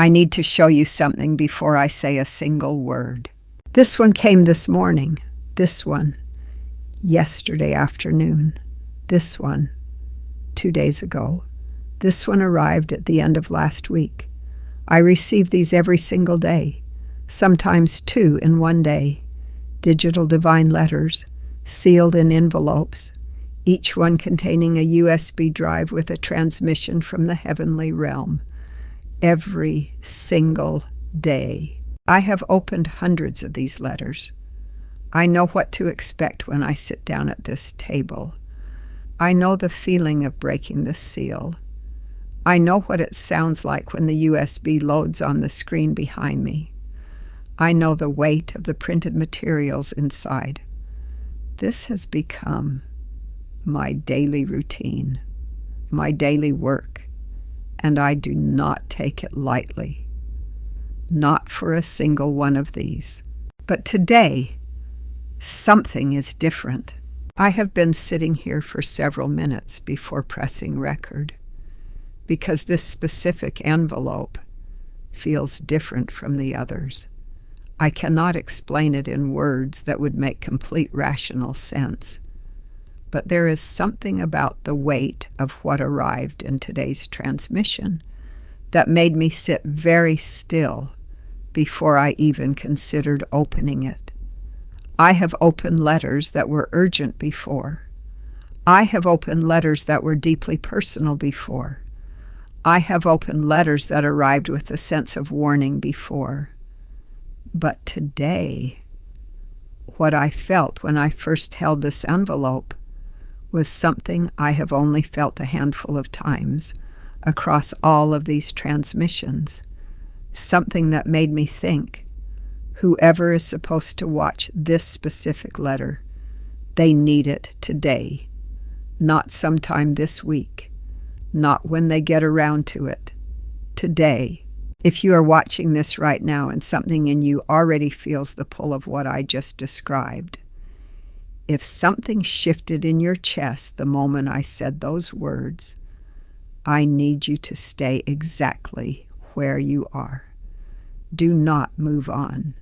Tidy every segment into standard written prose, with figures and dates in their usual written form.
I need to show you something before I say a single word. This one came this morning. This one yesterday afternoon. This one 2 days ago. This one arrived at the end of last week. I receive these every single day, sometimes 2 in one day. Digital divine letters, sealed in envelopes, each one containing a USB drive with a transmission from the heavenly realm. Every single day. I have opened hundreds of these letters. I know what to expect when I sit down at this table. I know the feeling of breaking the seal. I know what it sounds like when the USB loads on the screen behind me. I know the weight of the printed materials inside. This has become my daily routine, my daily work, and I do not take it lightly. Not for a single one of these. But today, something is different. I have been sitting here for several minutes before pressing record, because this specific envelope feels different from the others. I cannot explain it in words that would make complete rational sense, but there is something about the weight of what arrived in today's transmission that made me sit very still before I even considered opening it. I have opened letters that were urgent before. I have opened letters that were deeply personal before. I have opened letters that arrived with a sense of warning before. But today, what I felt when I first held this envelope was something I have only felt a handful of times across all of these transmissions. Something that made me think, whoever is supposed to watch this specific letter, they need it today, not sometime this week, not when they get around to it. Today. If you are watching this right now and something in you already feels the pull of what I just described, if something shifted in your chest the moment I said those words, I need you to stay exactly where you are. Do not move on.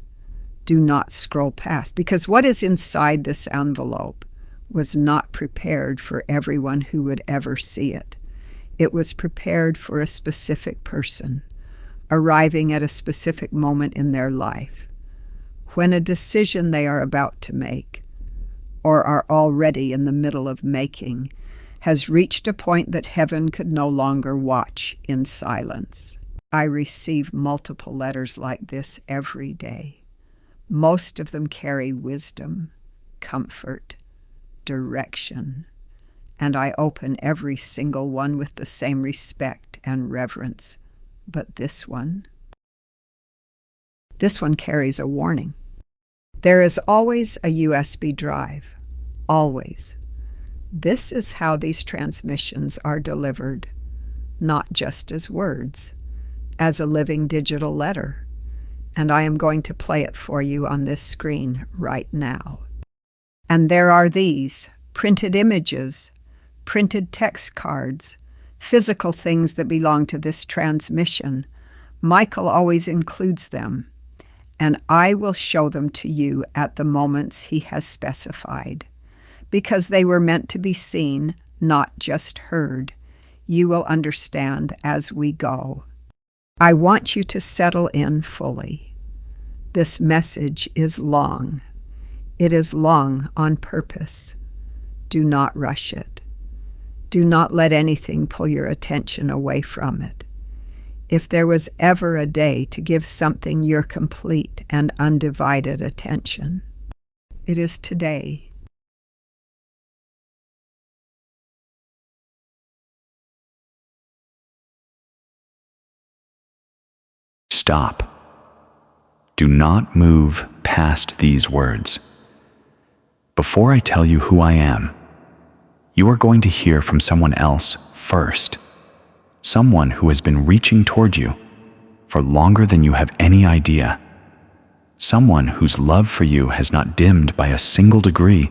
Do not scroll past, because what is inside this envelope was not prepared for everyone who would ever see it. It was prepared for a specific person, arriving at a specific moment in their life, when a decision they are about to make, or are already in the middle of making, has reached a point that heaven could no longer watch in silence. I receive multiple letters like this every day. Most of them carry wisdom, comfort, direction, and I open every single one with the same respect and reverence. But this one carries a warning. There is always a USB drive, always. This is how these transmissions are delivered, not just as words, as a living digital letter. And I am going to play it for you on this screen right now. And there are these printed images, printed text cards, physical things that belong to this transmission. Michael always includes them, and I will show them to you at the moments he has specified, because they were meant to be seen, not just heard. You will understand as we go. I want you to settle in fully. This message is long. It is long on purpose. Do not rush it. Do not let anything pull your attention away from it. If there was ever a day to give something your complete and undivided attention, it is today. Stop. Do not move past these words. Before I tell you who I am, you are going to hear from someone else first. Someone who has been reaching toward you for longer than you have any idea. Someone whose love for you has not dimmed by a single degree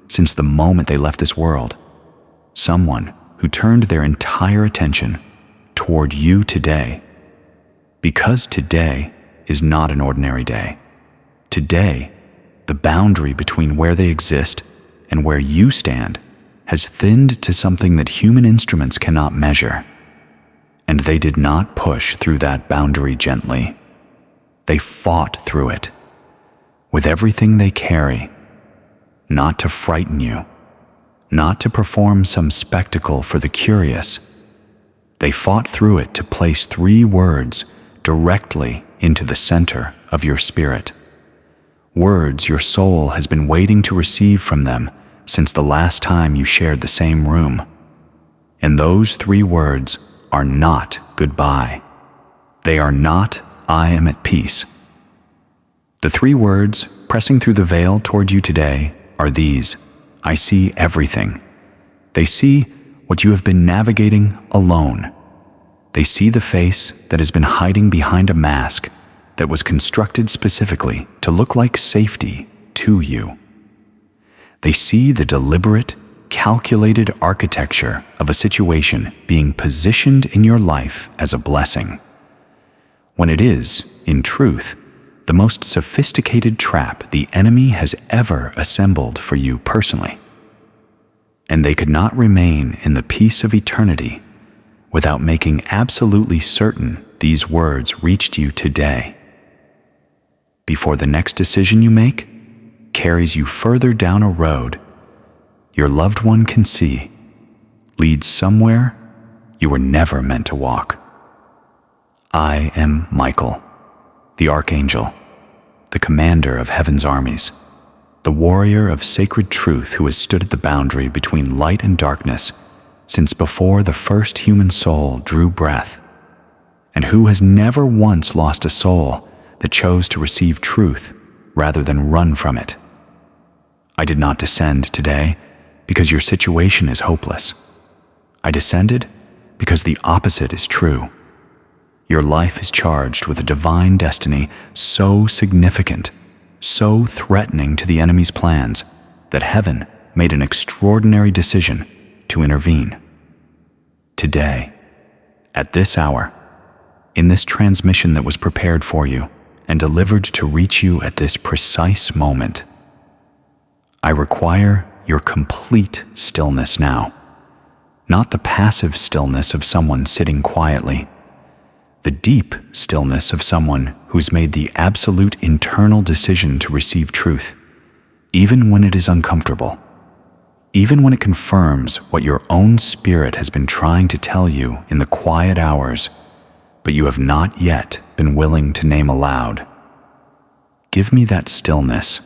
since the moment they left this world. Someone who turned their entire attention toward you today. Because today is not an ordinary day. Today, the boundary between where they exist and where you stand has thinned to something that human instruments cannot measure. And they did not push through that boundary gently. They fought through it, with everything they carry, not to frighten you, not to perform some spectacle for the curious. They fought through it to place 3 words directly into the center of your spirit. Words your soul has been waiting to receive from them since the last time you shared the same room. And those 3 words are not goodbye. They are not I am at peace. The 3 words pressing through the veil toward you today are these: I see everything. They see what you have been navigating alone. They see the face that has been hiding behind a mask that was constructed specifically to look like safety to you. They see the deliberate, calculated architecture of a situation being positioned in your life as a blessing, when it is, in truth, the most sophisticated trap the enemy has ever assembled for you personally. And they could not remain in the peace of eternity without making absolutely certain these words reached you today. Before the next decision you make carries you further down a road your loved one can see, leads somewhere you were never meant to walk. I am Michael, the Archangel, the commander of heaven's armies, the warrior of sacred truth who has stood at the boundary between light and darkness since before the first human soul drew breath, and who has never once lost a soul that chose to receive truth rather than run from it. I did not descend today because your situation is hopeless. I descended because the opposite is true. Your life is charged with a divine destiny so significant, so threatening to the enemy's plans, that heaven made an extraordinary decision to intervene. Today, at this hour, in this transmission that was prepared for you and delivered to reach you at this precise moment, I require your complete stillness now, not the passive stillness of someone sitting quietly, the deep stillness of someone who's made the absolute internal decision to receive truth, even when it is uncomfortable, even when it confirms what your own spirit has been trying to tell you in the quiet hours, but you have not yet been willing to name aloud. Give me that stillness.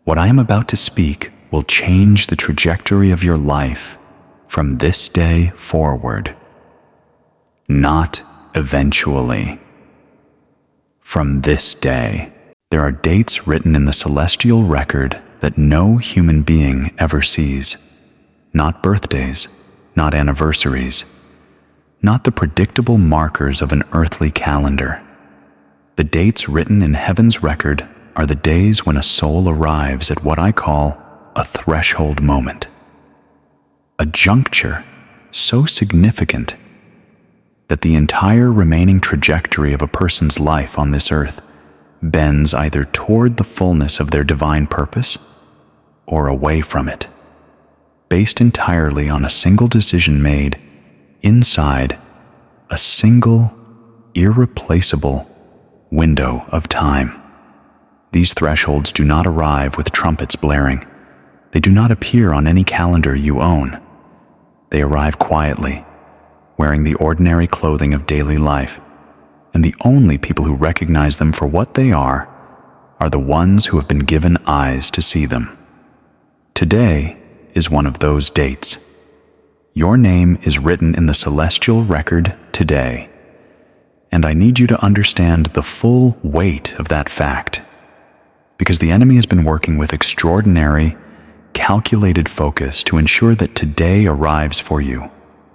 What I am about to speak will change the trajectory of your life from this day forward. Not eventually. From this day. There are dates written in the celestial record that no human being ever sees. Not birthdays, not anniversaries, not the predictable markers of an earthly calendar. The dates written in heaven's record are the days when a soul arrives at what I call a threshold moment. A juncture so significant that the entire remaining trajectory of a person's life on this earth bends either toward the fullness of their divine purpose or away from it, based entirely on a single decision made inside a single, irreplaceable window of time. These thresholds do not arrive with trumpets blaring. They do not appear on any calendar you own. They arrive quietly, wearing the ordinary clothing of daily life, and the only people who recognize them for what they are the ones who have been given eyes to see them. Today is one of those dates. Your name is written in the celestial record today, and I need you to understand the full weight of that fact, because the enemy has been working with extraordinary, calculated focus to ensure that today arrives for you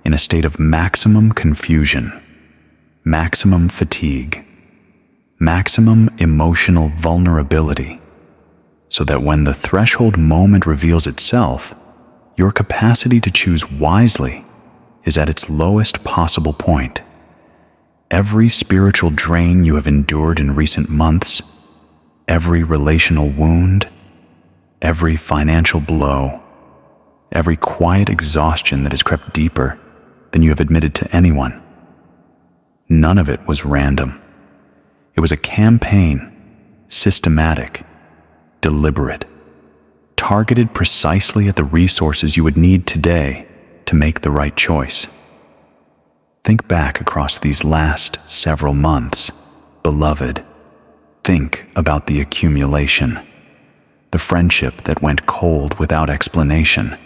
in a state of maximum confusion, maximum fatigue, maximum emotional vulnerability, so that when the threshold moment reveals itself, your capacity to choose wisely is at its lowest possible point. every spiritual drain you have endured in recent months, every relational wound, every financial blow, every quiet exhaustion that has crept deeper than you have admitted to anyone. None of it was random. It was a campaign, systematic, deliberate, targeted precisely at the resources you would need today to make the right choice. Think back across these last several months, beloved. Think about the accumulation, the friendship that went cold without explanation,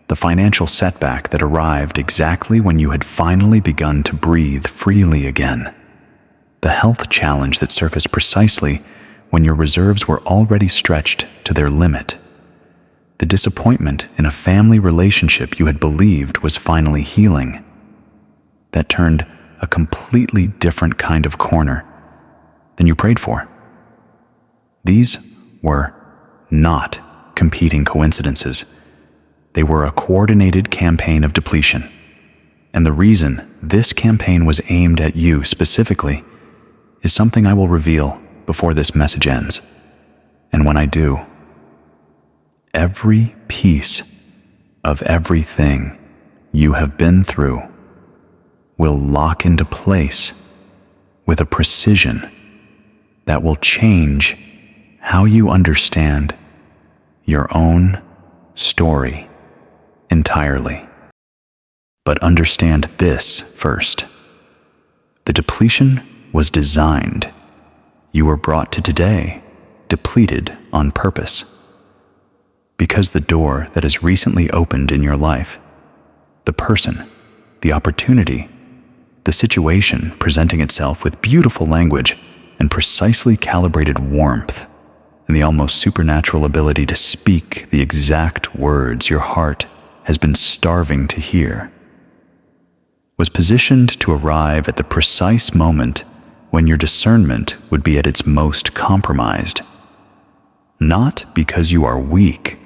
the financial setback that arrived exactly when you had finally begun to breathe freely again, the health challenge that surfaced precisely when your reserves were already stretched to their limit, the disappointment in a family relationship you had believed was finally healing, that turned a completely different kind of corner than you prayed for. These were not competing coincidences. They were a coordinated campaign of depletion. And the reason this campaign was aimed at you specifically is something I will reveal before this message ends. And when I do, every piece of everything you have been through will lock into place with a precision that will change how you understand your own story entirely. But understand this first. The depletion was designed. You were brought to today depleted on purpose. Because the door that has recently opened in your life, the person, the opportunity, the situation presenting itself with beautiful language and precisely calibrated warmth, and the almost supernatural ability to speak the exact words your heart has been starving to hear, was positioned to arrive at the precise moment when your discernment would be at its most compromised. Not because you are weak.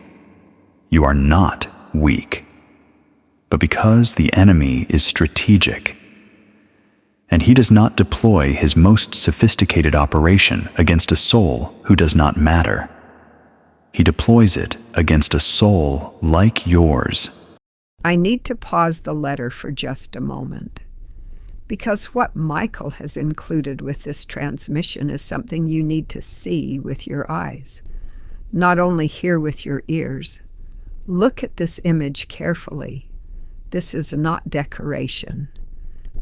You are not weak. But because the enemy is strategic, and he does not deploy his most sophisticated operation against a soul who does not matter. He deploys it against a soul like yours. I need to pause the letter for just a moment, because what Michael has included with this transmission is something you need to see with your eyes, not only hear with your ears. Look at this image carefully. This is not decoration.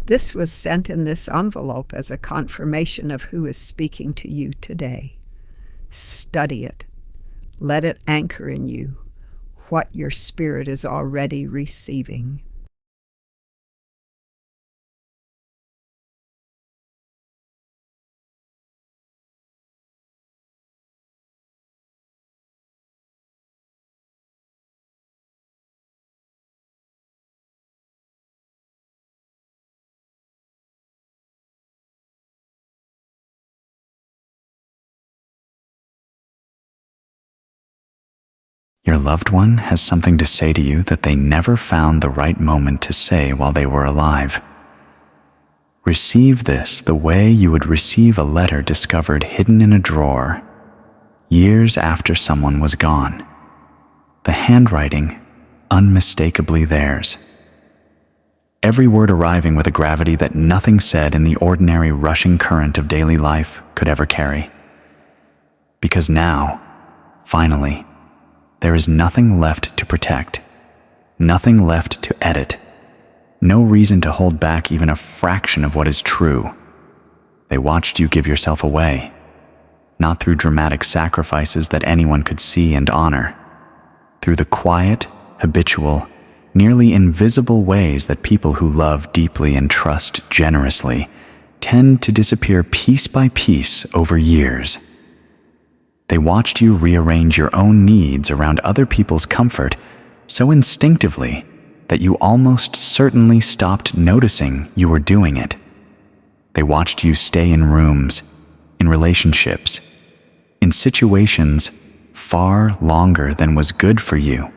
This was sent in this envelope as a confirmation of who is speaking to you today. Study it. Let it anchor in you what your spirit is already receiving. Your loved one has something to say to you that they never found the right moment to say while they were alive. Receive this the way you would receive a letter discovered hidden in a drawer, years after someone was gone. The handwriting unmistakably theirs. Every word arriving with a gravity that nothing said in the ordinary rushing current of daily life could ever carry. Because now, finally, there is nothing left to protect, nothing left to edit, no reason to hold back even a fraction of what is true. They watched you give yourself away, not through dramatic sacrifices that anyone could see and honor, through the quiet, habitual, nearly invisible ways that people who love deeply and trust generously tend to disappear piece by piece over years. They watched you rearrange your own needs around other people's comfort so instinctively that you almost certainly stopped noticing you were doing it. They watched you stay in rooms, in relationships, in situations far longer than was good for you,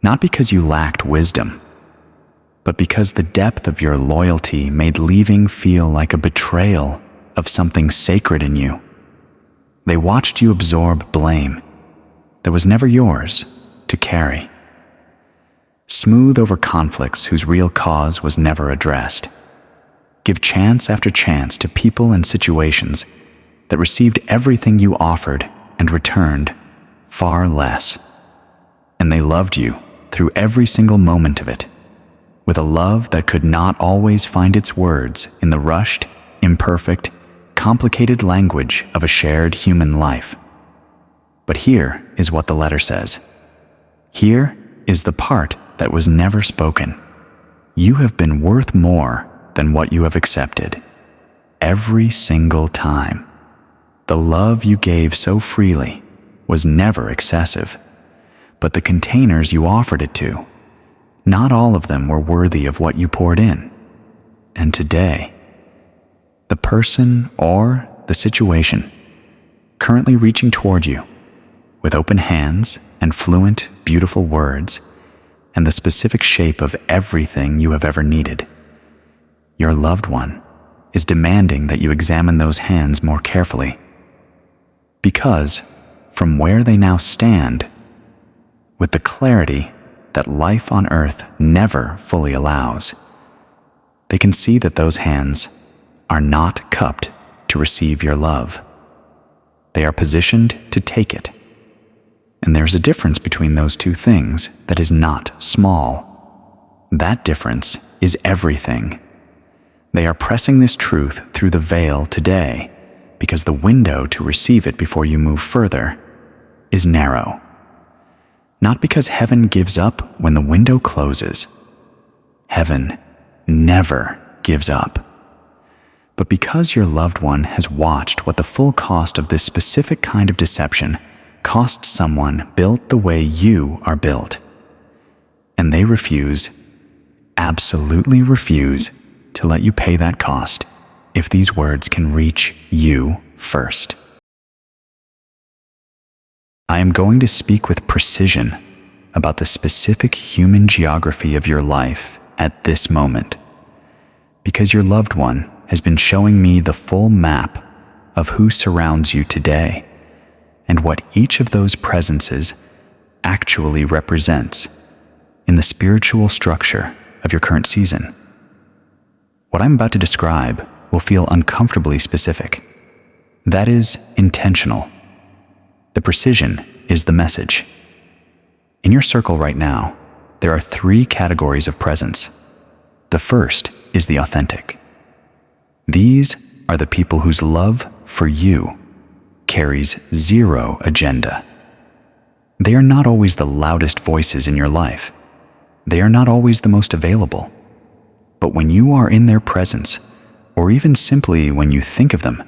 not because you lacked wisdom, but because the depth of your loyalty made leaving feel like a betrayal of something sacred in you. They watched you absorb blame that was never yours to carry. Smooth over conflicts whose real cause was never addressed. Give chance after chance to people and situations that received everything you offered and returned far less. And they loved you through every single moment of it, with a love that could not always find its words in the rushed, imperfect, complicated language of a shared human life. But here is what the letter says. Here is the part that was never spoken. You have been worth more than what you have accepted. Every single time. The love you gave so freely was never excessive, but the containers you offered it to, not all of them were worthy of what you poured in. And today, the person or the situation currently reaching toward you with open hands and fluent, beautiful words and the specific shape of everything you have ever needed. Your loved one is demanding that you examine those hands more carefully. Because from where they now stand, with the clarity that life on earth never fully allows, they can see that those hands are not cupped to receive your love. They are positioned to take it. And there's a difference between those two things that is not small. That difference is everything. They are pressing this truth through the veil today because the window to receive it before you move further is narrow. Not because heaven gives up when the window closes. Heaven never gives up. But because your loved one has watched what the full cost of this specific kind of deception cost someone built the way you are built. And they refuse, absolutely refuse, to let you pay that cost if these words can reach you first. I am going to speak with precision about the specific human geography of your life at this moment, because your loved one has been showing me the full map of who surrounds you today and what each of those presences actually represents in the spiritual structure of your current season. What I'm about to describe will feel uncomfortably specific. That is intentional. The precision is the message. In your circle right now, there are 3 categories of presence. The first is the authentic. These are the people whose love for you carries 0 agenda. They are not always the loudest voices in your life. They are not always the most available. But when you are in their presence, or even simply when you think of them,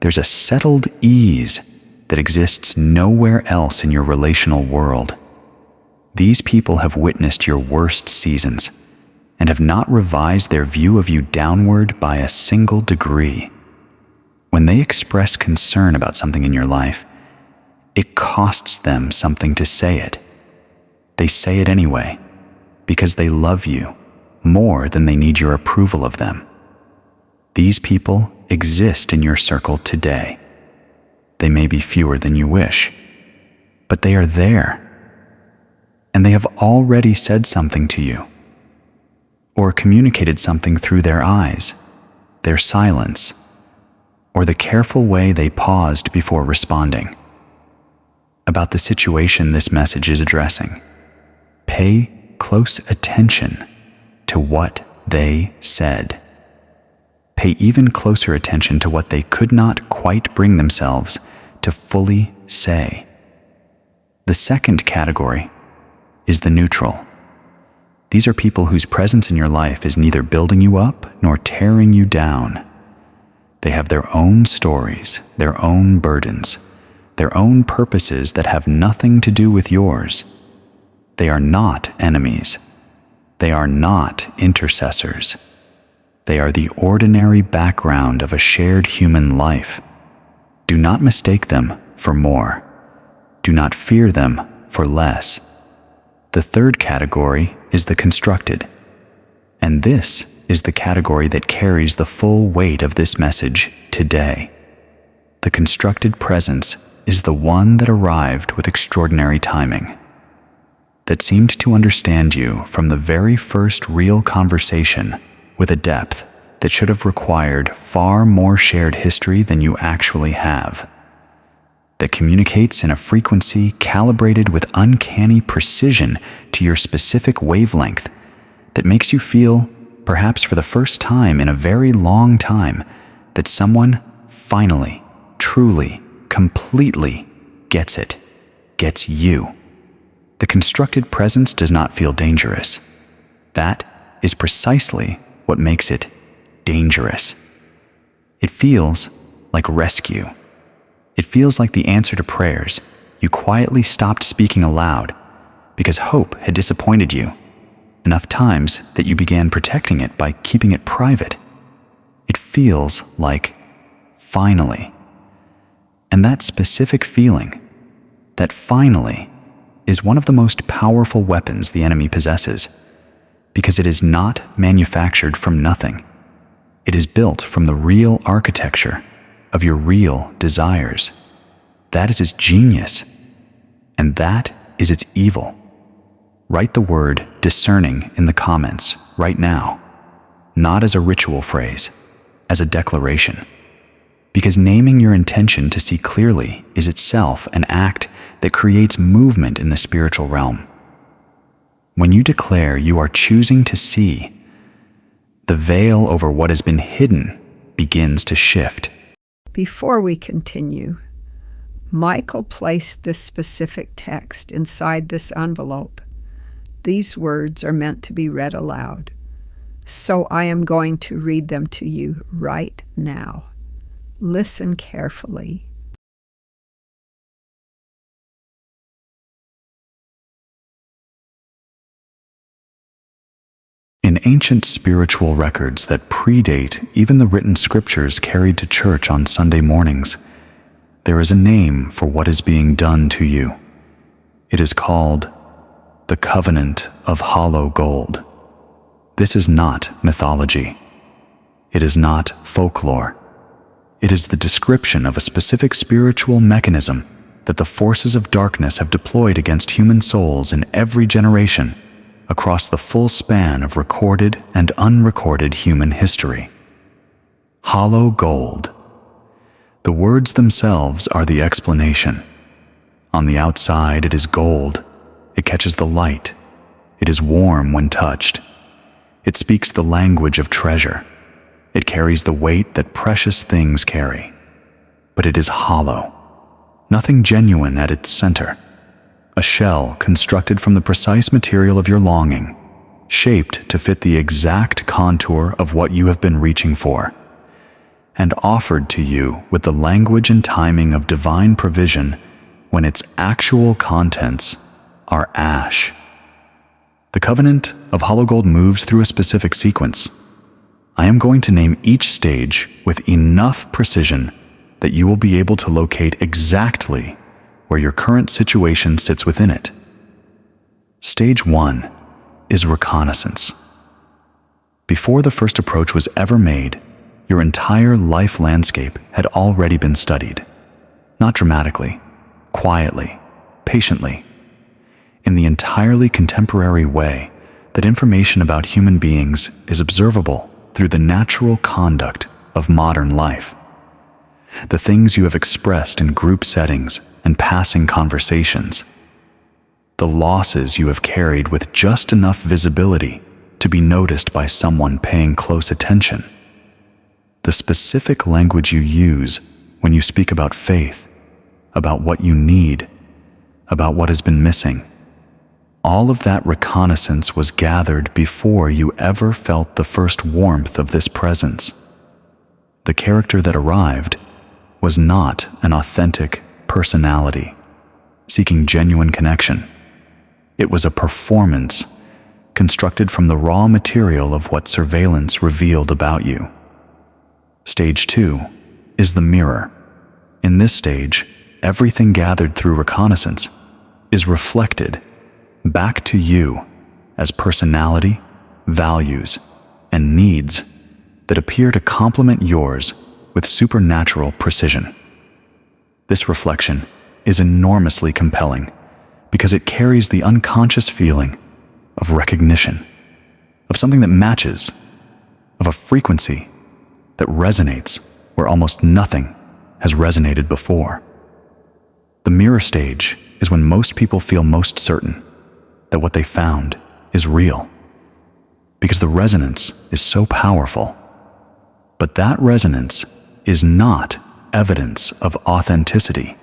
there's a settled ease that exists nowhere else in your relational world. These people have witnessed your worst seasons and have not revised their view of you downward by a single degree. When they express concern about something in your life, it costs them something to say it. They say it anyway, because they love you more than they need your approval of them. These people exist in your circle today. They may be fewer than you wish, but they are there. And they have already said something to you, or communicated something through their eyes, their silence, or the careful way they paused before responding. About the situation this message is addressing, pay close attention to what they said. Pay even closer attention to what they could not quite bring themselves to fully say. The second category is the neutral. These are people whose presence in your life is neither building you up nor tearing you down. They have their own stories, their own burdens, their own purposes that have nothing to do with yours. They are not enemies. They are not intercessors. They are the ordinary background of a shared human life. Do not mistake them for more. Do not fear them for less. The third category is the constructed. And this is the category that carries the full weight of this message today. The constructed presence is the one that arrived with extraordinary timing, that seemed to understand you from the very first real conversation with a depth that should have required far more shared history than you actually have, that communicates in a frequency calibrated with uncanny precision to your specific wavelength, that makes you feel, perhaps for the first time in a very long time, that someone finally, truly, completely gets it, gets you. The constructed presence does not feel dangerous. That is precisely what makes it dangerous. It feels like rescue. It feels like the answer to prayers you quietly stopped speaking aloud because hope had disappointed you enough times that you began protecting it by keeping it private. It feels like finally. And that specific feeling, that finally, is one of the most powerful weapons the enemy possesses, because it is not manufactured from nothing. It is built from the real architecture of your real desires. That is its genius, and that is its evil. Write the word discerning in the comments right now, not as a ritual phrase, as a declaration. Because naming your intention to see clearly is itself an act that creates movement in the spiritual realm. When you declare you are choosing to see, the veil over what has been hidden begins to shift. Before we continue, Michael placed this specific text inside this envelope. These words are meant to be read aloud, so I am going to read them to you right now. Listen carefully. In ancient spiritual records that predate even the written scriptures carried to church on Sunday mornings, there is a name for what is being done to you. It is called the Covenant of Hollow Gold. This is not mythology. It is not folklore. It is the description of a specific spiritual mechanism that the forces of darkness have deployed against human souls in every generation across the full span of recorded and unrecorded human history. Hollow gold. The words themselves are the explanation. On the outside, it is gold. It catches the light. It is warm when touched. It speaks the language of treasure. It carries the weight that precious things carry. But it is hollow. Nothing genuine at its center. A shell constructed from the precise material of your longing, shaped to fit the exact contour of what you have been reaching for, and offered to you with the language and timing of divine provision when its actual contents are ash. The covenant of hollow gold moves through a specific sequence. I am going to name each stage with enough precision that you will be able to locate exactly where your current situation sits within it. Stage 1 is reconnaissance. Before the first approach was ever made, your entire life landscape had already been studied. Not dramatically, quietly, patiently, in the entirely contemporary way that information about human beings is observable through the natural conduct of modern life. The things you have expressed in group settings and passing conversations. The losses you have carried with just enough visibility to be noticed by someone paying close attention. The specific language you use when you speak about faith, about what you need, about what has been missing. All of that reconnaissance was gathered before you ever felt the first warmth of this presence. The character that arrived was not an authentic personality seeking genuine connection. It was a performance constructed from the raw material of what surveillance revealed about you. Stage 2 is the mirror. In this stage, everything gathered through reconnaissance is reflected back to you as personality, values, and needs that appear to complement yours with supernatural precision. This reflection is enormously compelling because it carries the unconscious feeling of recognition, of something that matches, of a frequency that resonates where almost nothing has resonated before. The mirror stage is when most people feel most certain that what they found is real, because the resonance is so powerful. But that resonance is not evidence of authenticity.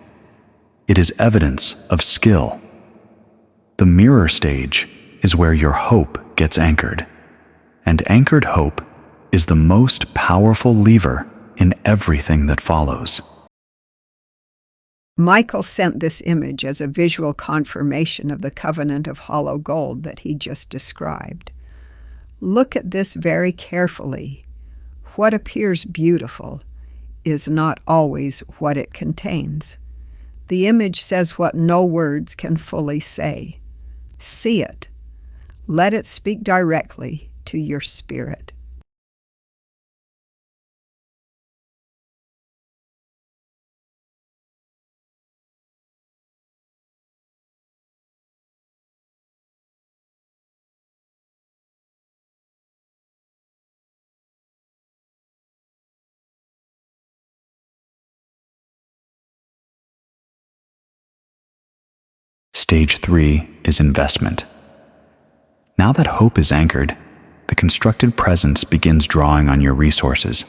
It is evidence of skill. The mirror stage is where your hope gets anchored, and anchored hope is the most powerful lever in everything that follows. Michael sent this image as a visual confirmation of the covenant of hollow gold that he just described. Look at this very carefully. What appears beautiful is not always what it contains. The image says what no words can fully say. See it. Let it speak directly to your spirit. Stage 3 is investment. Now that hope is anchored, the constructed presence begins drawing on your resources,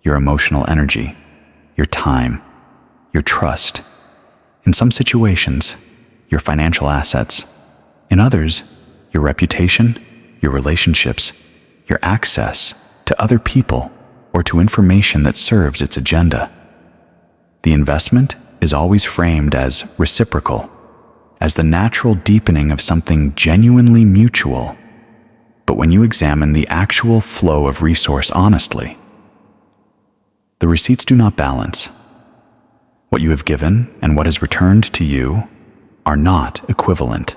your emotional energy, your time, your trust. In some situations, your financial assets. In others, your reputation, your relationships, your access to other people or to information that serves its agenda. The investment is always framed as reciprocal, as the natural deepening of something genuinely mutual. But when you examine the actual flow of resource honestly, the receipts do not balance. What you have given and what is returned to you are not equivalent,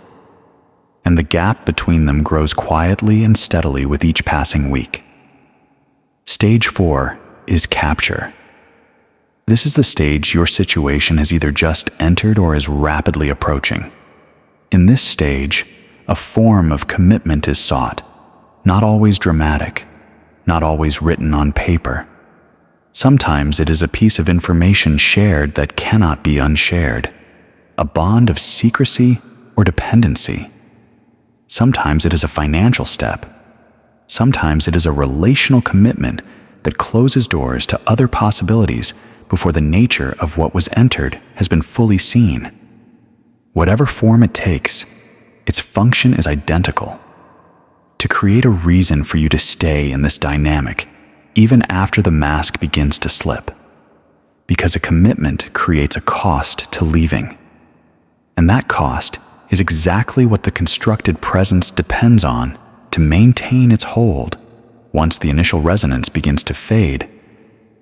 and the gap between them grows quietly and steadily with each passing week. Stage 4 is capture. This is the stage your situation has either just entered or is rapidly approaching. In this stage, a form of commitment is sought, not always dramatic, not always written on paper. Sometimes it is a piece of information shared that cannot be unshared, a bond of secrecy or dependency. Sometimes it is a financial step. Sometimes it is a relational commitment that closes doors to other possibilities before the nature of what was entered has been fully seen. Whatever form it takes, its function is identical: to create a reason for you to stay in this dynamic even after the mask begins to slip. Because a commitment creates a cost to leaving. And that cost is exactly what the constructed presence depends on to maintain its hold once the initial resonance begins to fade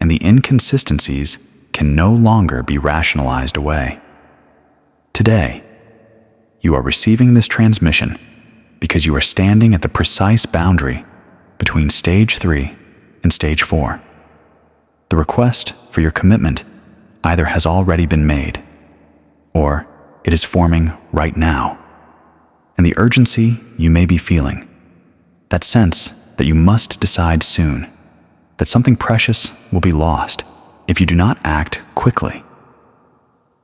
and the inconsistencies can no longer be rationalized away. Today, you are receiving this transmission because you are standing at the precise boundary between stage 3 and stage 4. The request for your commitment either has already been made, or it is forming right now. And the urgency you may be feeling, that sense that you must decide soon, that something precious will be lost if you do not act quickly.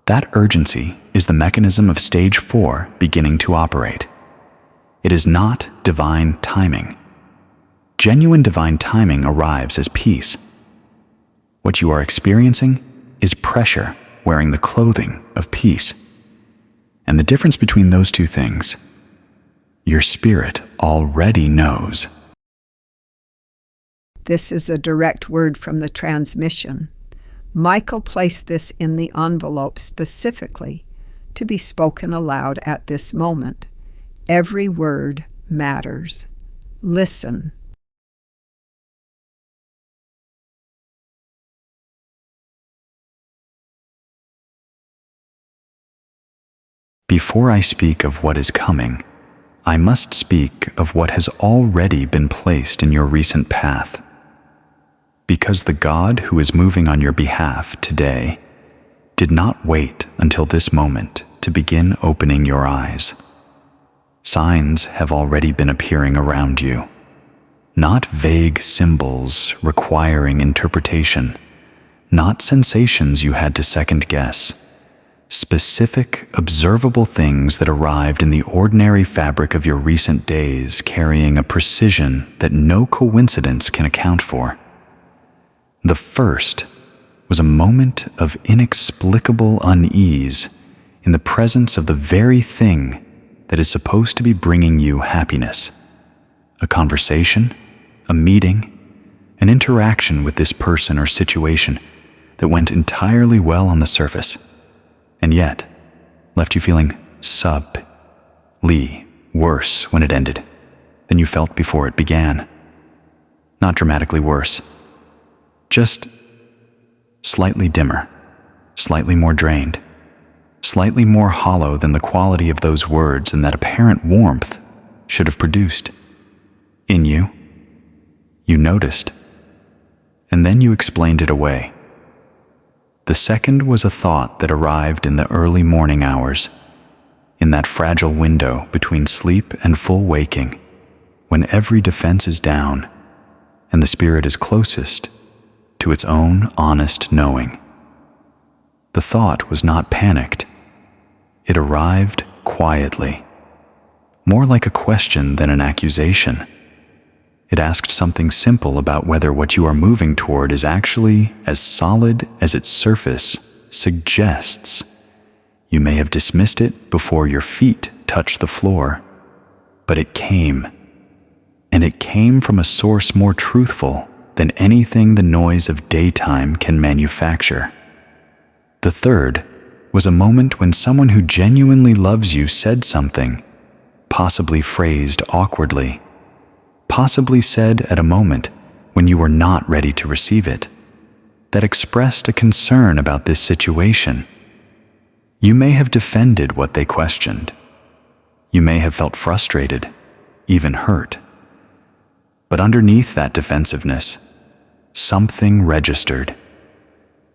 That urgency is the mechanism of stage 4 beginning to operate. It is not divine timing. Genuine divine timing arrives as peace. What you are experiencing is pressure wearing the clothing of peace. And the difference between those two things, your spirit already knows. This is a direct word from the transmission. Michael placed this in the envelope specifically to be spoken aloud at this moment. Every word matters. Listen. Before I speak of what is coming, I must speak of what has already been placed in your recent path. Because the God who is moving on your behalf today did not wait until this moment to begin opening your eyes. Signs have already been appearing around you, not vague symbols requiring interpretation, not sensations you had to second guess, specific, observable things that arrived in the ordinary fabric of your recent days, carrying a precision that no coincidence can account for. The first was a moment of inexplicable unease in the presence of the very thing that is supposed to be bringing you happiness. A conversation, a meeting, an interaction with this person or situation that went entirely well on the surface, and yet left you feeling worse when it ended than you felt before it began. Not dramatically worse, just slightly dimmer, slightly more drained, slightly more hollow than the quality of those words and that apparent warmth should have produced. In you, you noticed, and then you explained it away. The second was a thought that arrived in the early morning hours, in that fragile window between sleep and full waking, when every defense is down and the spirit is closest to its own honest knowing. The thought was not panicked. It arrived quietly, more like a question than an accusation. It asked something simple about whether what you are moving toward is actually as solid as its surface suggests. You may have dismissed it before your feet touched the floor, but it came, and it came from a source more truthful than anything the noise of daytime can manufacture. The third was a moment when someone who genuinely loves you said something, possibly phrased awkwardly, possibly said at a moment when you were not ready to receive it, that expressed a concern about this situation. You may have defended what they questioned. You may have felt frustrated, even hurt. But underneath that defensiveness, something registered,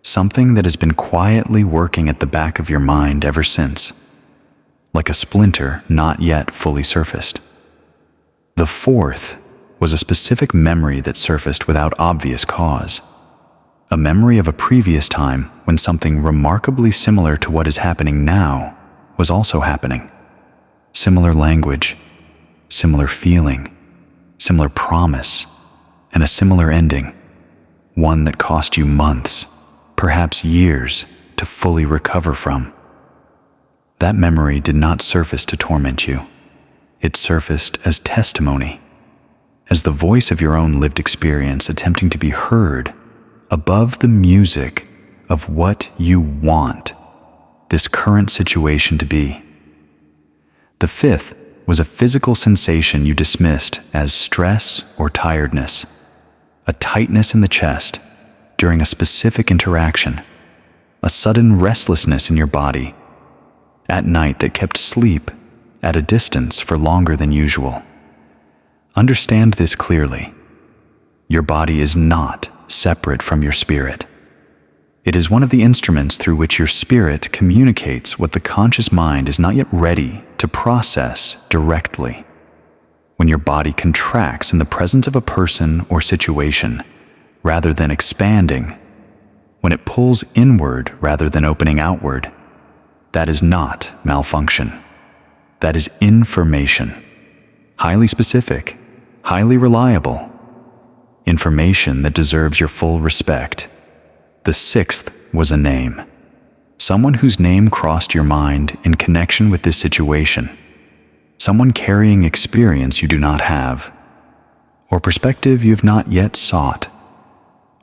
something that has been quietly working at the back of your mind ever since, like a splinter not yet fully surfaced. The fourth was a specific memory that surfaced without obvious cause, a memory of a previous time when something remarkably similar to what is happening now was also happening. Similar language, similar feeling, similar promise, and a similar ending. One that cost you months, perhaps years, to fully recover from. That memory did not surface to torment you. It surfaced as testimony, as the voice of your own lived experience attempting to be heard above the music of what you want this current situation to be. The fifth was a physical sensation you dismissed as stress or tiredness, a tightness in the chest during a specific interaction, a sudden restlessness in your body at night that kept sleep at a distance for longer than usual. Understand this clearly. Your body is not separate from your spirit. It is one of the instruments through which your spirit communicates what the conscious mind is not yet ready to process directly. When your body contracts in the presence of a person or situation, rather than expanding, when it pulls inward rather than opening outward, that is not malfunction. That is information. Highly specific, highly reliable. Information that deserves your full respect. The sixth was a name. Someone whose name crossed your mind in connection with this situation. Someone carrying experience you do not have, or perspective you have not yet sought,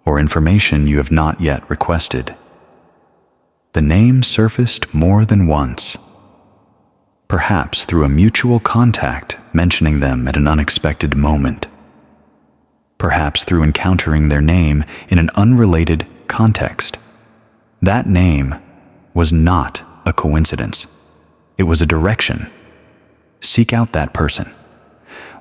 or information you have not yet requested. The name surfaced more than once, perhaps through a mutual contact mentioning them at an unexpected moment, perhaps through encountering their name in an unrelated context. That name was not a coincidence. It was a direction. Seek out that person.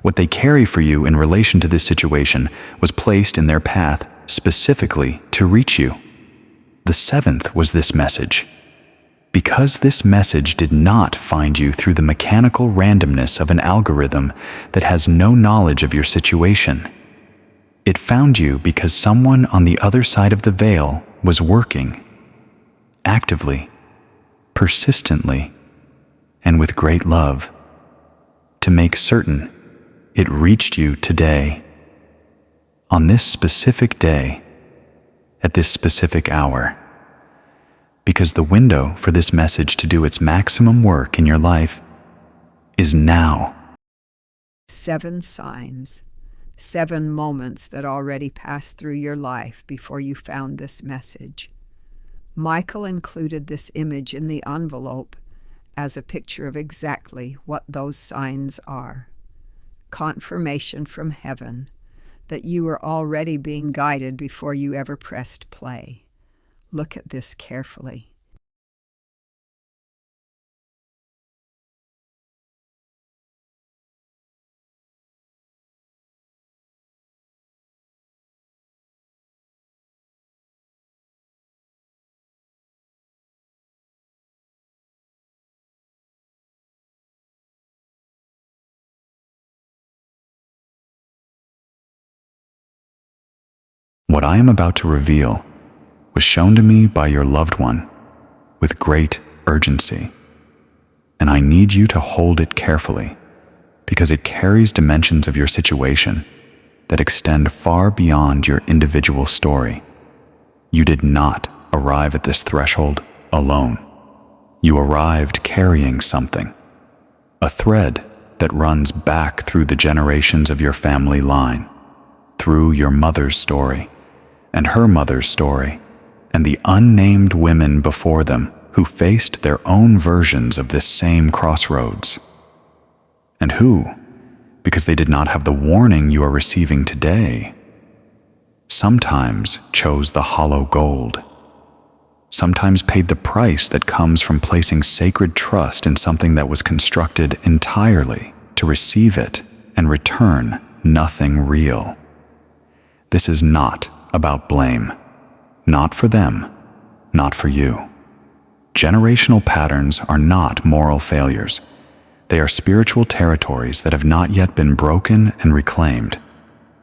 What they carry for you in relation to this situation was placed in their path specifically to reach you. The seventh was this message. Because this message did not find you through the mechanical randomness of an algorithm that has no knowledge of your situation, it found you because someone on the other side of the veil was working, actively, persistently, and with great love, to make certain it reached you today, on this specific day, at this specific hour. Because the window for this message to do its maximum work in your life is now. 7 signs, 7 moments that already passed through your life before you found this message. Michael included this image in the envelope as a picture of exactly what those signs are. Confirmation from heaven that you were already being guided before you ever pressed play. Look at this carefully. What I am about to reveal was shown to me by your loved one with great urgency, and I need you to hold it carefully because it carries dimensions of your situation that extend far beyond your individual story. You did not arrive at this threshold alone. You arrived carrying something, a thread that runs back through the generations of your family line, through your mother's story and her mother's story, and the unnamed women before them who faced their own versions of this same crossroads, and who, because they did not have the warning you are receiving today, sometimes chose the hollow gold, sometimes paid the price that comes from placing sacred trust in something that was constructed entirely to receive it and return nothing real. This is not about blame. Not for them, not for you. Generational patterns are not moral failures. They are spiritual territories that have not yet been broken and reclaimed.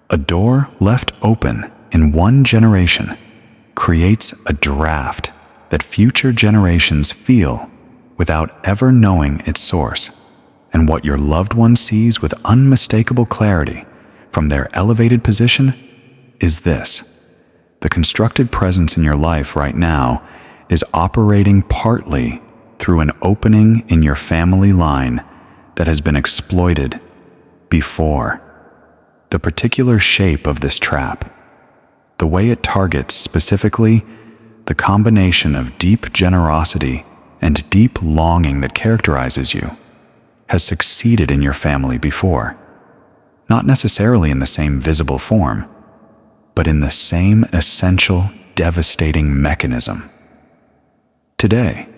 A door left open in one generation creates a draft that future generations feel without ever knowing its source, and what your loved one sees with unmistakable clarity from their elevated position is this. The constructed presence in your life right now is operating partly through an opening in your family line that has been exploited before. The particular shape of this trap, the way it targets specifically the combination of deep generosity and deep longing that characterizes you, has succeeded in your family before. Not necessarily in the same visible form, but in the same essential, devastating mechanism. Today,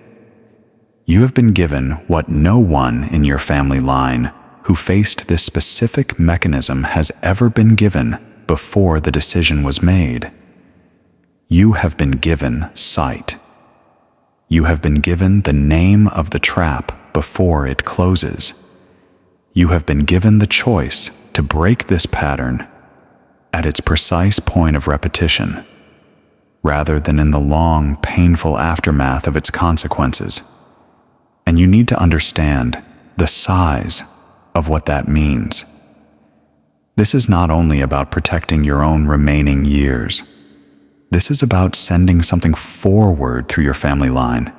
you have been given what no one in your family line who faced this specific mechanism has ever been given before the decision was made. You have been given sight. You have been given the name of the trap before it closes. You have been given the choice to break this pattern at its precise point of repetition, rather than in the long, painful aftermath of its consequences. And you need to understand the size of what that means. This is not only about protecting your own remaining years. This is about sending something forward through your family line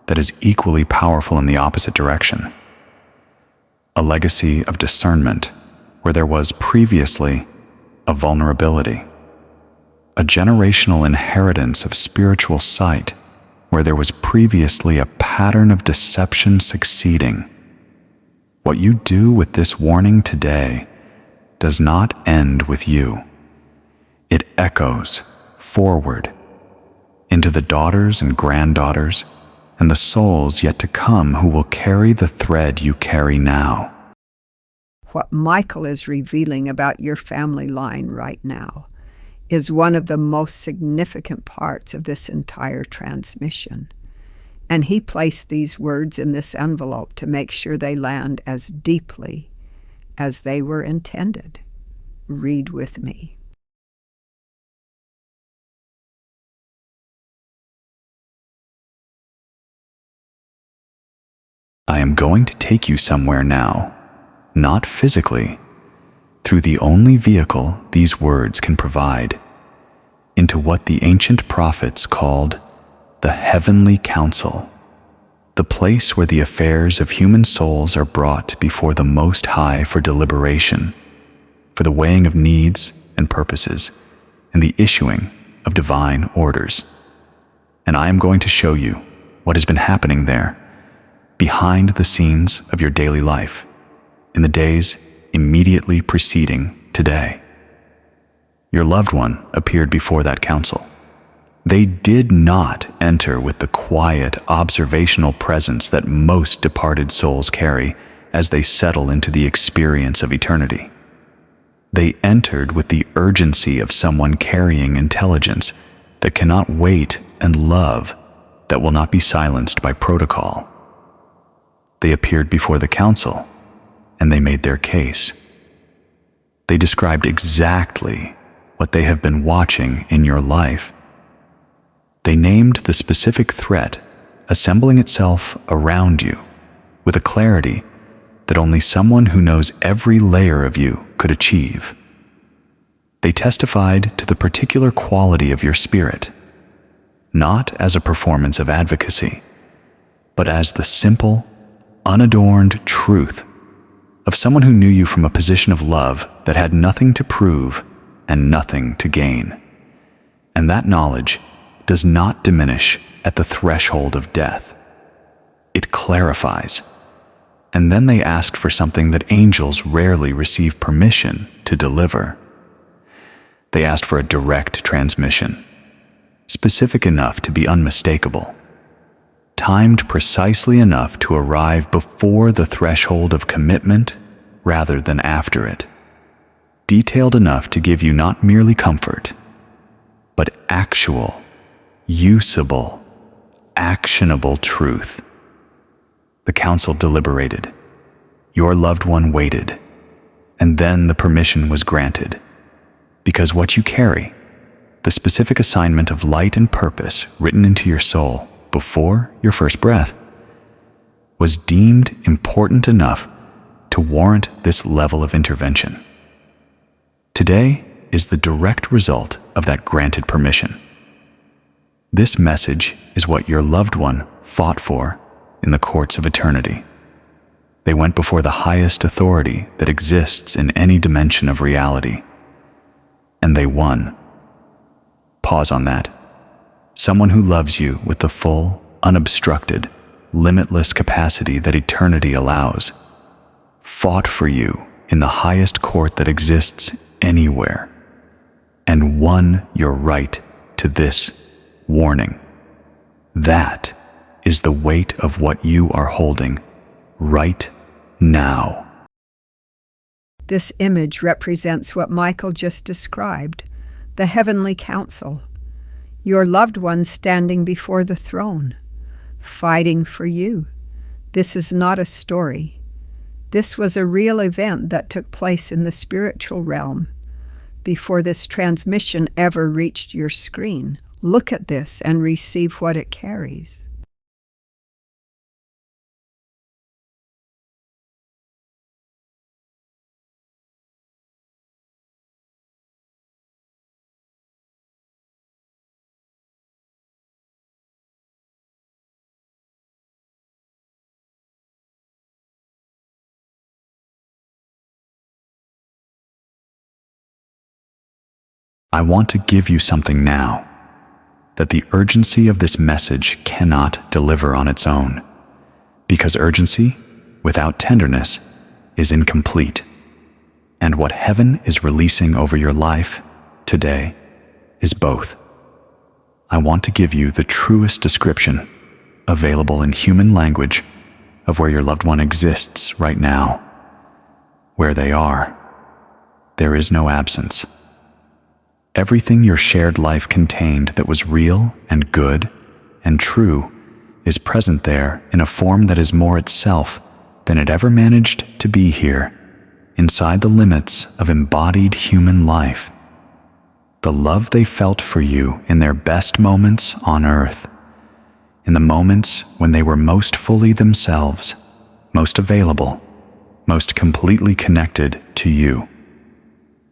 that is equally powerful in the opposite direction. A legacy of discernment where there was previously a vulnerability. A generational inheritance of spiritual sight where there was previously a pattern of deception succeeding. What you do with this warning today does not end with you. It echoes forward into the daughters and granddaughters and the souls yet to come who will carry the thread you carry now. what Michael is revealing about your family line right now is one of the most significant parts of this entire transmission. And he placed these words in this envelope to make sure they land as deeply as they were intended. Read with me. I am going to take you somewhere now, not physically, through the only vehicle these words can provide, into what the ancient prophets called the heavenly council, the place where the affairs of human souls are brought before the Most High for deliberation, for the weighing of needs and purposes, and the issuing of divine orders. And I am going to show you what has been happening there, behind the scenes of your daily life, in the days immediately preceding today. Your loved one appeared before that council. They did not enter with the quiet, observational presence that most departed souls carry as they settle into the experience of eternity. They entered with the urgency of someone carrying intelligence that cannot wait and love that will not be silenced by protocol. They appeared before the council, and they made their case. They described exactly what they have been watching in your life. They named the specific threat assembling itself around you with a clarity that only someone who knows every layer of you could achieve. They testified to the particular quality of your spirit, not as a performance of advocacy, but as the simple, unadorned truth of someone who knew you from a position of love that had nothing to prove and nothing to gain. And that knowledge does not diminish at the threshold of death. It clarifies. And then they asked for something that angels rarely receive permission to deliver. They asked for a direct transmission, specific enough to be unmistakable, timed precisely enough to arrive before the threshold of commitment rather than after it, detailed enough to give you not merely comfort, but actual, usable, actionable truth. The council deliberated. Your loved one waited, and then the permission was granted, because what you carry, the specific assignment of light and purpose written into your soul before your first breath, was deemed important enough to warrant this level of intervention. Today is the direct result of that granted permission. This message is what your loved one fought for in the courts of eternity. They went before the highest authority that exists in any dimension of reality, and they won. Pause on that. Someone who loves you with the full, unobstructed, limitless capacity that eternity allows, fought for you in the highest court that exists anywhere, and won your right to this warning. That is the weight of what you are holding right now. This image represents what Michael just described, the heavenly council. Your loved one standing before the throne, fighting for you. This is not a story. This was a real event that took place in the spiritual realm before this transmission ever reached your screen. Look at this and receive what it carries. I want to give you something now that the urgency of this message cannot deliver on its own, because urgency without tenderness is incomplete. And what heaven is releasing over your life today is both. I want to give you the truest description available in human language of where your loved one exists right now. where they are. There is no absence. Everything your shared life contained that was real and good and true is present there in a form that is more itself than it ever managed to be here, inside the limits of embodied human life. The love they felt for you in their best moments on earth, in the moments when they were most fully themselves, most available, most completely connected to you.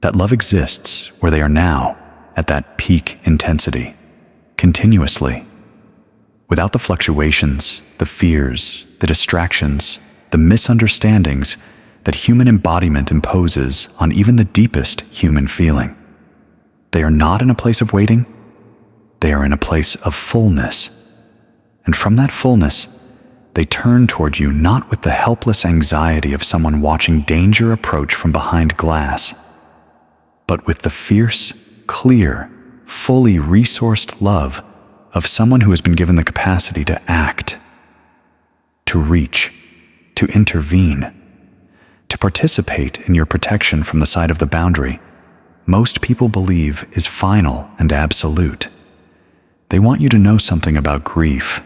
That love exists where they are now, at that peak intensity, continuously, without the fluctuations, the fears, the distractions, the misunderstandings that human embodiment imposes on even the deepest human feeling. They are not in a place of waiting, they are in a place of fullness. And from that fullness, they turn toward you not with the helpless anxiety of someone watching danger approach from behind glass, but with the fierce, clear, fully resourced love of someone who has been given the capacity to act, to reach, to intervene, to participate in your protection from the side of the boundary most people believe is final and absolute. They want you to know something about grief,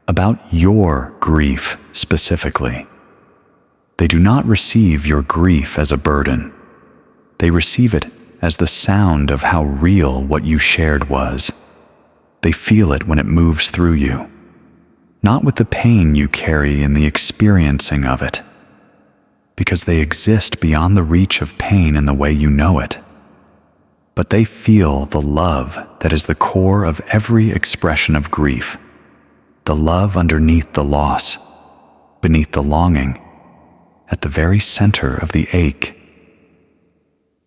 about your grief specifically. They do not receive your grief as a burden. They receive it as the sound of how real what you shared was. They feel it when it moves through you, not with the pain you carry in the experiencing of it, because they exist beyond the reach of pain in the way you know it. But they feel the love that is the core of every expression of grief, the love underneath the loss, beneath the longing, at the very center of the ache.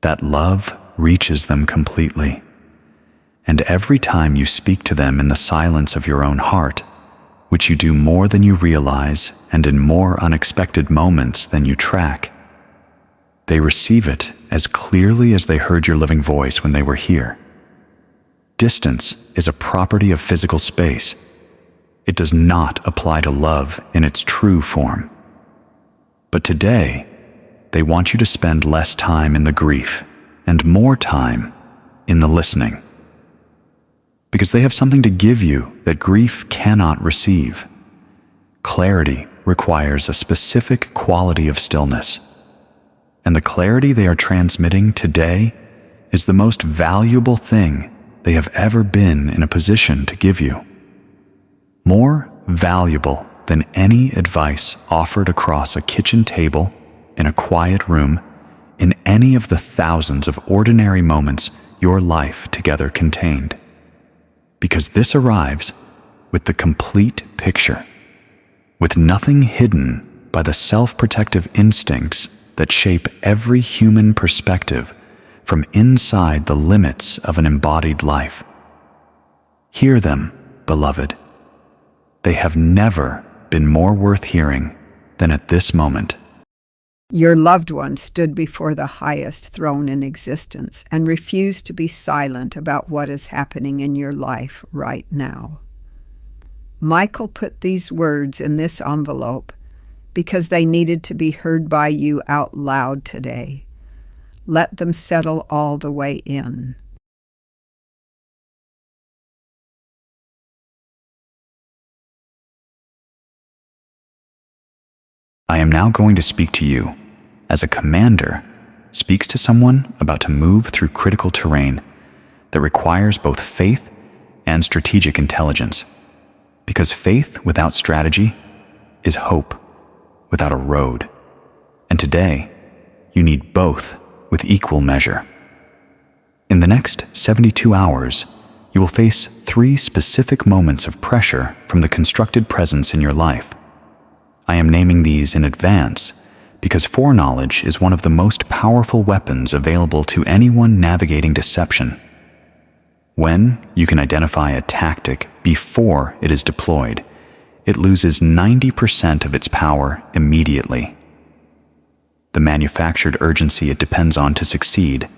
That love reaches them completely, and every time you speak to them in the silence of your own heart, which you do more than you realize and in more unexpected moments than you track, they receive it as clearly as they heard your living voice when they were here. Distance is a property of physical space. It does not apply to love in its true form. But today, they want you to spend less time in the grief and more time in the listening. Because they have something to give you that grief cannot receive. Clarity requires a specific quality of stillness. And the clarity they are transmitting today is the most valuable thing they have ever been in a position to give you. More valuable than any advice offered across a kitchen table, in a quiet room, in any of the thousands of ordinary moments your life together contained. Because this arrives with the complete picture, with nothing hidden by the self-protective instincts that shape every human perspective from inside the limits of an embodied life. Hear them, beloved. They have never been more worth hearing than at this moment. Your loved one stood before the highest throne in existence and refused to be silent about what is happening in your life right now. Michael put these words in this envelope because they needed to be heard by you out loud today. Let them settle all the way in. I am now going to speak to you as a commander speaks to someone about to move through critical terrain that requires both faith and strategic intelligence. Because faith without strategy is hope without a road. And today, you need both with equal measure. In the next 72 hours, you will face 3 specific moments of pressure from the constructed presence in your life. I am naming these in advance because foreknowledge is one of the most powerful weapons available to anyone navigating deception. When you can identify a tactic before it is deployed, it loses 90% of its power immediately. The manufactured urgency it depends on to succeed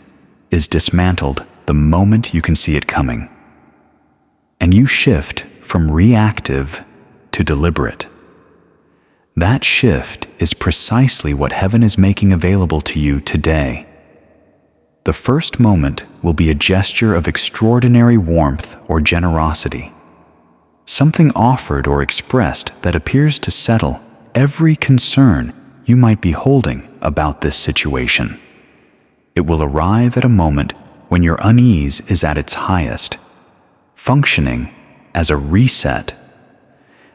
is dismantled the moment you can see it coming. And you shift from reactive to deliberate. That shift is precisely what heaven is making available to you today. The first moment will be a gesture of extraordinary warmth or generosity, something offered or expressed that appears to settle every concern you might be holding about this situation. It will arrive at a moment when your unease is at its highest, functioning as a reset,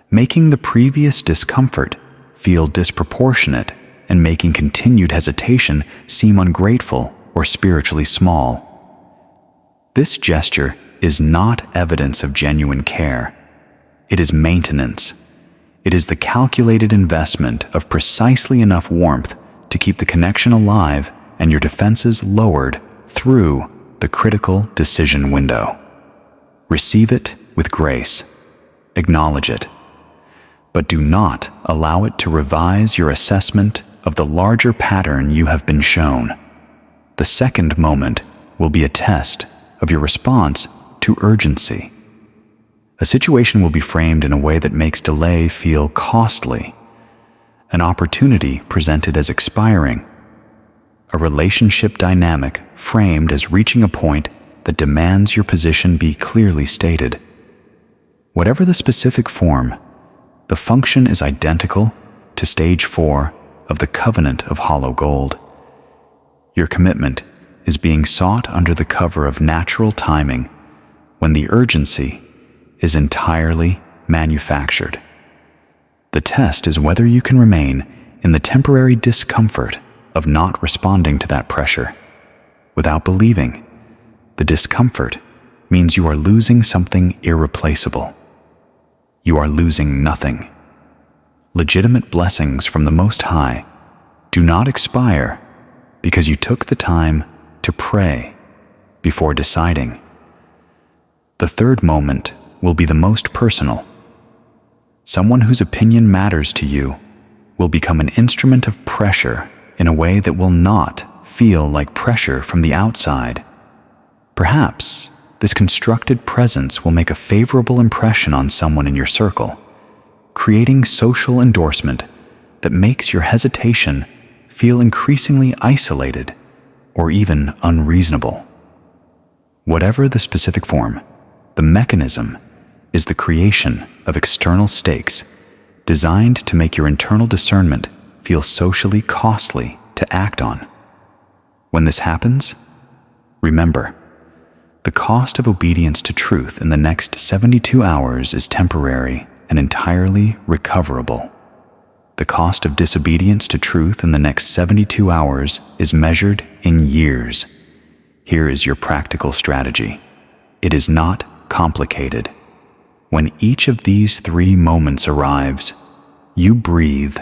making the previous discomfort feel disproportionate and making continued hesitation seem ungrateful or spiritually small. This gesture is not evidence of genuine care. It is maintenance. It is the calculated investment of precisely enough warmth to keep the connection alive and your defenses lowered through the critical decision window. Receive it with grace. Acknowledge it. But do not allow it to revise your assessment of the larger pattern you have been shown. The second moment will be a test of your response to urgency. A situation will be framed in a way that makes delay feel costly, an opportunity presented as expiring, a relationship dynamic framed as reaching a point that demands your position be clearly stated. Whatever the specific form, the function is identical to stage 4 of the covenant of hollow gold. Your commitment is being sought under the cover of natural timing when the urgency is entirely manufactured. The test is whether you can remain in the temporary discomfort of not responding to that pressure without believing the discomfort means you are losing something irreplaceable. You are losing nothing. Legitimate blessings from the Most High do not expire because you took the time to pray before deciding. The third moment will be the most personal. Someone whose opinion matters to you will become an instrument of pressure in a way that will not feel like pressure from the outside. Perhaps this constructed presence will make a favorable impression on someone in your circle, creating social endorsement that makes your hesitation feel increasingly isolated or even unreasonable. Whatever the specific form, the mechanism is the creation of external stakes designed to make your internal discernment feel socially costly to act on. When this happens, remember, the cost of obedience to truth in the next 72 hours is temporary and entirely recoverable. The cost of disobedience to truth in the next 72 hours is measured in years. Here is your practical strategy. It is not complicated. When each of these 3 moments arrives, you breathe.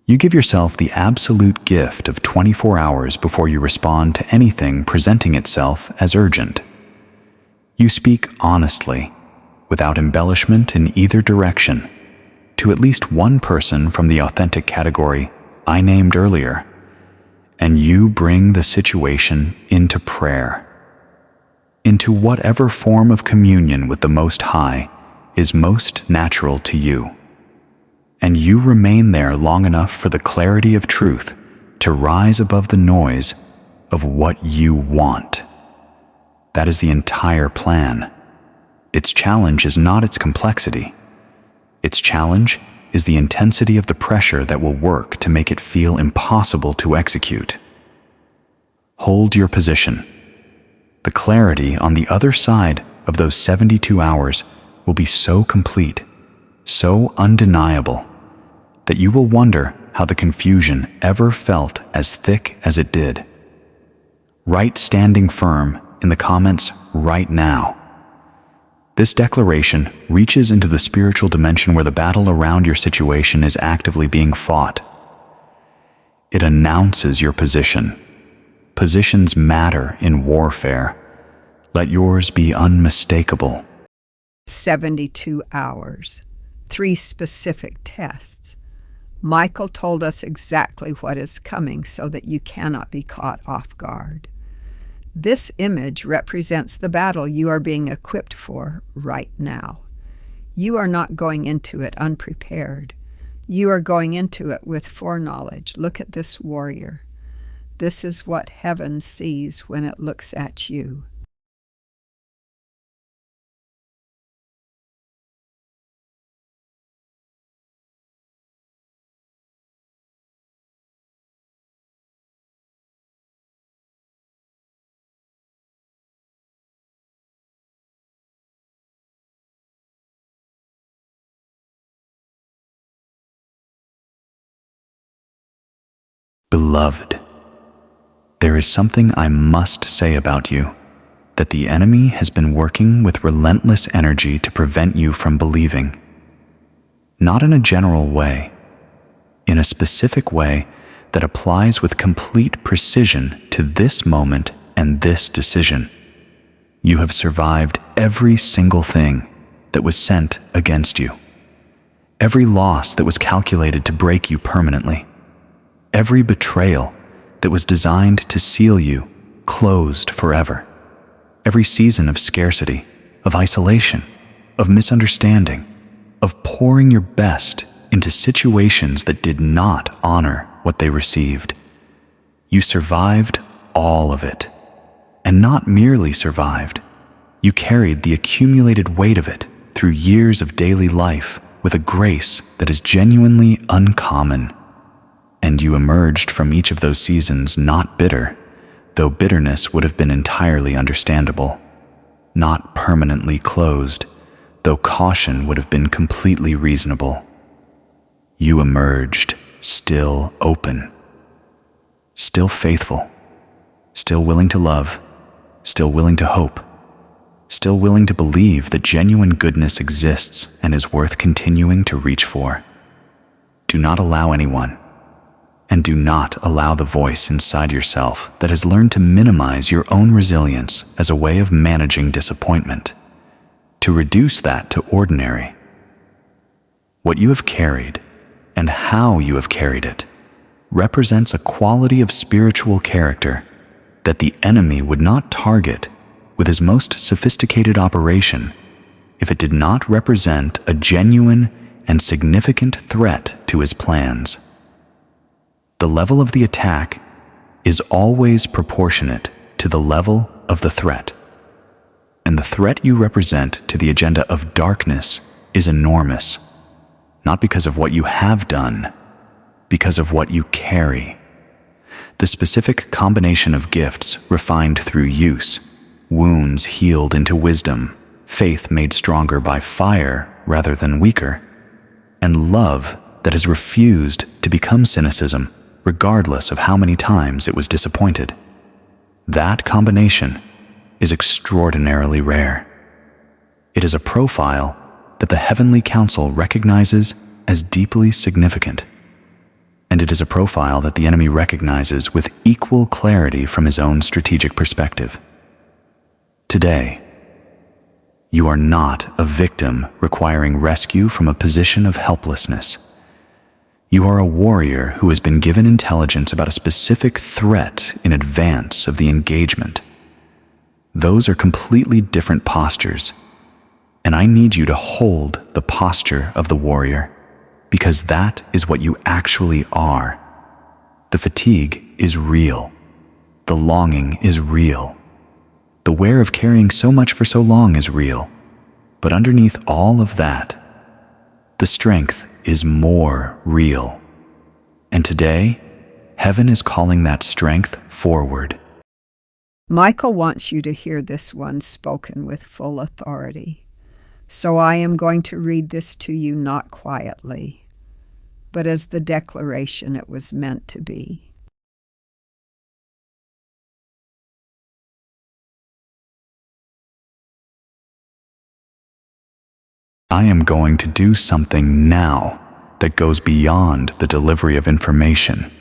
You give yourself the absolute gift of 24 hours before you respond to anything presenting itself as urgent. You speak honestly, without embellishment in either direction, to at least one person from the authentic category I named earlier, and you bring the situation into prayer, into whatever form of communion with the Most High is most natural to you. And you remain there long enough for the clarity of truth to rise above the noise of what you want. That is the entire plan. Its challenge is not its complexity. Its challenge is the intensity of the pressure that will work to make it feel impossible to execute. Hold your position. The clarity on the other side of those 72 hours will be so complete, so undeniable, that you will wonder how the confusion ever felt as thick as it did. Write standing firm in the comments right now. This declaration reaches into the spiritual dimension where the battle around your situation is actively being fought. It announces your position. Positions matter in warfare. Let yours be unmistakable. 72 hours, 3 specific tests. Michael told us exactly what is coming so that you cannot be caught off guard. This image represents the battle you are being equipped for right now. You are not going into it unprepared. You are going into it with foreknowledge. Look at this warrior. This is what heaven sees when it looks at you. Beloved, there is something I must say about you, that the enemy has been working with relentless energy to prevent you from believing. Not in a general way, in a specific way that applies with complete precision to this moment and this decision. You have survived every single thing that was sent against you, every loss that was calculated to break you permanently, every betrayal that was designed to seal you closed forever, every season of scarcity, of isolation, of misunderstanding, of pouring your best into situations that did not honor what they received. You survived all of it, and not merely survived. You carried the accumulated weight of it through years of daily life with a grace that is genuinely uncommon. And you emerged from each of those seasons not bitter, though bitterness would have been entirely understandable, not permanently closed, though caution would have been completely reasonable. You emerged still open, still faithful, still willing to love, still willing to hope, still willing to believe that genuine goodness exists and is worth continuing to reach for. Do not allow anyone, and do not allow the voice inside yourself that has learned to minimize your own resilience as a way of managing disappointment, to reduce that to ordinary. What you have carried, and how you have carried it, represents a quality of spiritual character that the enemy would not target with his most sophisticated operation if it did not represent a genuine and significant threat to his plans. The level of the attack is always proportionate to the level of the threat. And the threat you represent to the agenda of darkness is enormous, not because of what you have done, because of what you carry. The specific combination of gifts refined through use, wounds healed into wisdom, faith made stronger by fire rather than weaker, and love that has refused to become cynicism regardless of how many times it was disappointed. That combination is extraordinarily rare. It is a profile that the Heavenly Council recognizes as deeply significant, and it is a profile that the enemy recognizes with equal clarity from his own strategic perspective. Today, you are not a victim requiring rescue from a position of helplessness. You are a warrior who has been given intelligence about a specific threat in advance of the engagement. Those are completely different postures, and I need you to hold the posture of the warrior, because that is what you actually are. The fatigue is real. The longing is real. The wear of carrying so much for so long is real. But underneath all of that, the strength is more real. And today, heaven is calling that strength forward. Michael wants you to hear this one spoken with full authority. So I am going to read this to you not quietly, but as the declaration it was meant to be. I am going to do something now that goes beyond the delivery of information,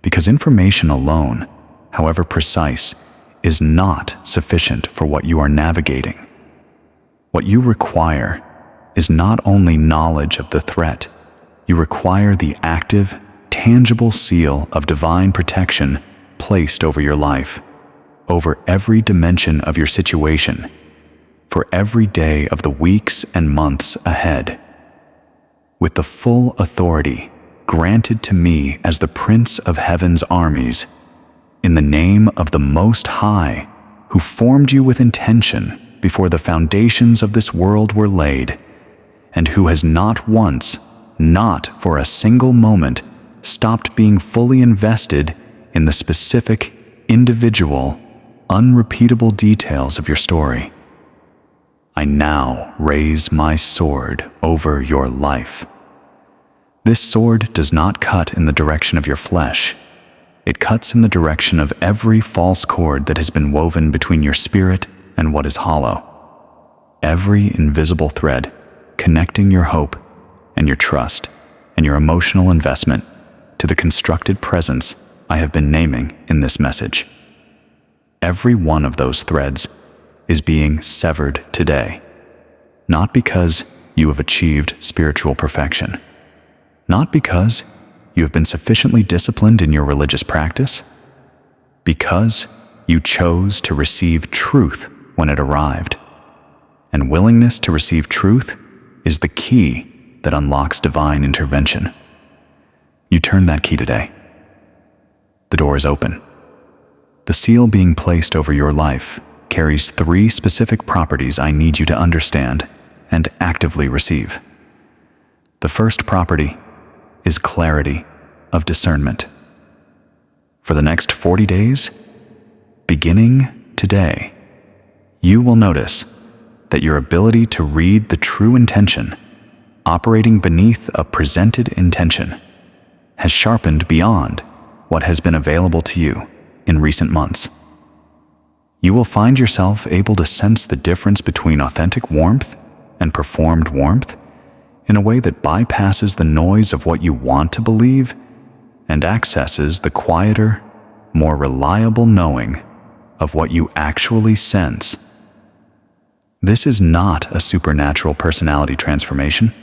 because information alone, however precise, is not sufficient for what you are navigating. What you require is not only knowledge of the threat, you require the active, tangible seal of divine protection placed over your life, over every dimension of your situation, for every day of the weeks and months ahead. with the full authority granted to me as the Prince of Heaven's armies, in the name of the Most High, who formed you with intention before the foundations of this world were laid, and who has not once, not for a single moment, stopped being fully invested in the specific, individual, unrepeatable details of your story. I now raise my sword over your life. This sword does not cut in the direction of your flesh. It cuts in the direction of every false cord that has been woven between your spirit and what is hollow. Every invisible thread connecting your hope and your trust and your emotional investment to the constructed presence I have been naming in this message. Every one of those threads is being severed today, not because you have achieved spiritual perfection, not because you have been sufficiently disciplined in your religious practice, because you chose to receive truth when it arrived. And willingness to receive truth is the key that unlocks divine intervention. You turn that key today. The door is open. The seal being placed over your life carries 3 specific properties I need you to understand and actively receive. The first property is clarity of discernment. For the next 40 days, beginning today, you will notice that your ability to read the true intention, operating beneath a presented intention, has sharpened beyond what has been available to you in recent months. You will find yourself able to sense the difference between authentic warmth and performed warmth in a way that bypasses the noise of what you want to believe and accesses the quieter, more reliable knowing of what you actually sense. This is not a supernatural personality transformation.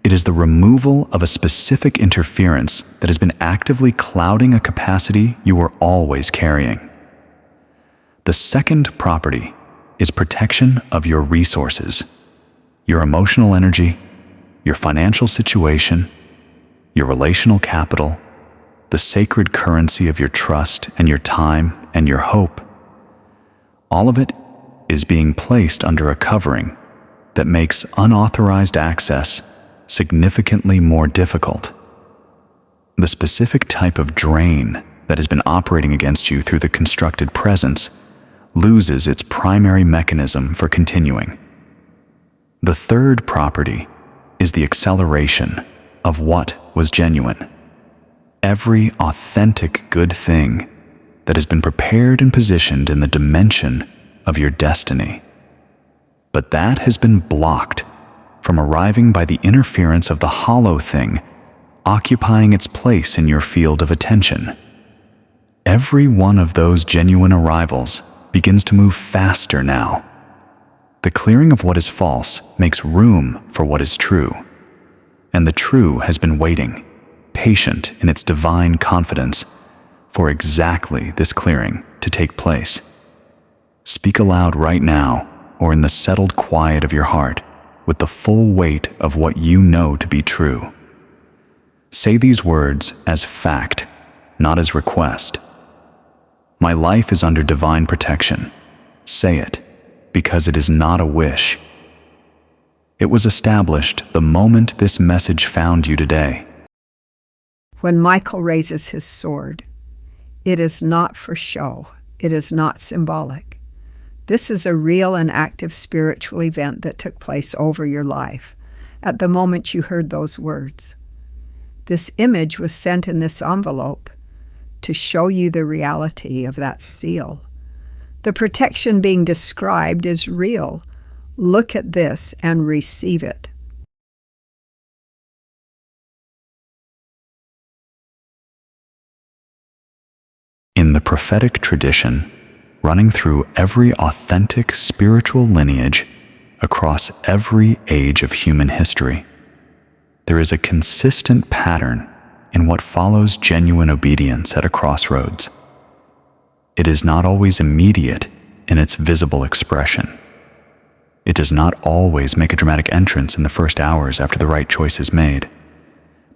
It is the removal of a specific interference that has been actively clouding a capacity you were always carrying. The second property is protection of your resources, your emotional energy, your financial situation, your relational capital, the sacred currency of your trust and your time and your hope. All of it is being placed under a covering that makes unauthorized access significantly more difficult. The specific type of drain that has been operating against you through the constructed presence loses its primary mechanism for continuing. The third property is the acceleration of what was genuine. Every authentic good thing that has been prepared and positioned in the dimension of your destiny. But that has been blocked from arriving by the interference of the hollow thing occupying its place in your field of attention. Every one of those genuine arrivals begins to move faster now. The clearing of what is false makes room for what is true, and the true has been waiting, patient in its divine confidence, for exactly this clearing to take place. Speak aloud right now, or in the settled quiet of your heart, with the full weight of what you know to be true. Say these words as fact, not as request. My life is under divine protection. Say it, because it is not a wish. It was established the moment this message found you today. When Michael raises his sword, it is not for show. It is not symbolic. This is a real and active spiritual event that took place over your life at the moment you heard those words. This image was sent in this envelope to show you the reality of that seal. The protection being described is real. Look at this and receive it. In the prophetic tradition, running through every authentic spiritual lineage across every age of human history, there is a consistent pattern in what follows genuine obedience at a crossroads. It is not always immediate in its visible expression. It does not always make a dramatic entrance in the first hours after the right choice is made,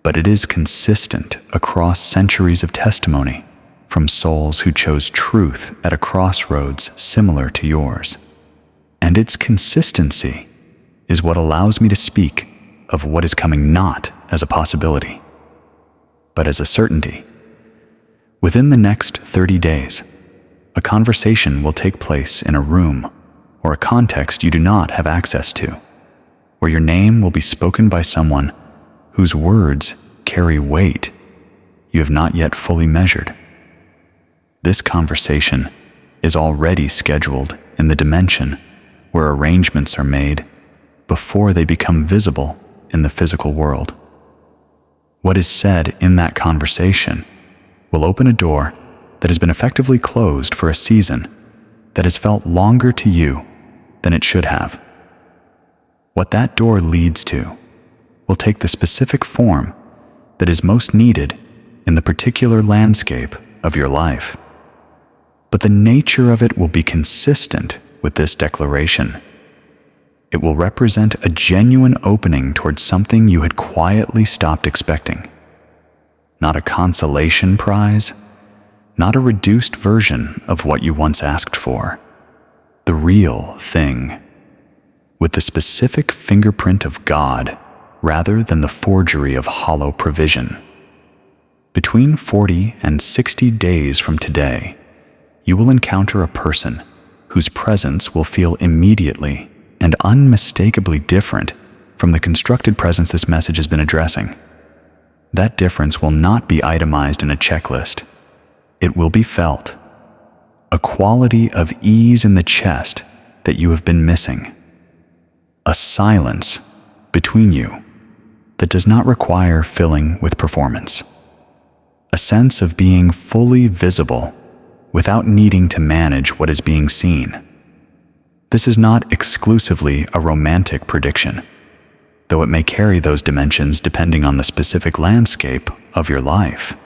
but it is consistent across centuries of testimony from souls who chose truth at a crossroads similar to yours. And its consistency is what allows me to speak of what is coming not as a possibility, but as a certainty. Within the next 30 days, a conversation will take place in a room or a context you do not have access to, where your name will be spoken by someone whose words carry weight you have not yet fully measured. This conversation is already scheduled in the dimension where arrangements are made before they become visible in the physical world. What is said in that conversation will open a door that has been effectively closed for a season that has felt longer to you than it should have. What that door leads to will take the specific form that is most needed in the particular landscape of your life. But the nature of it will be consistent with this declaration. It will represent a genuine opening towards something you had quietly stopped expecting. Not a consolation prize, not a reduced version of what you once asked for. The real thing, with the specific fingerprint of God rather than the forgery of hollow provision. Between 40 and 60 days from today, you will encounter a person whose presence will feel immediately and unmistakably different from the constructed presence this message has been addressing. That difference will not be itemized in a checklist. It will be felt. A quality of ease in the chest that you have been missing. A silence between you that does not require filling with performance. A sense of being fully visible without needing to manage what is being seen. This is not exclusively a romantic prediction, though it may carry those dimensions depending on the specific landscape of your life.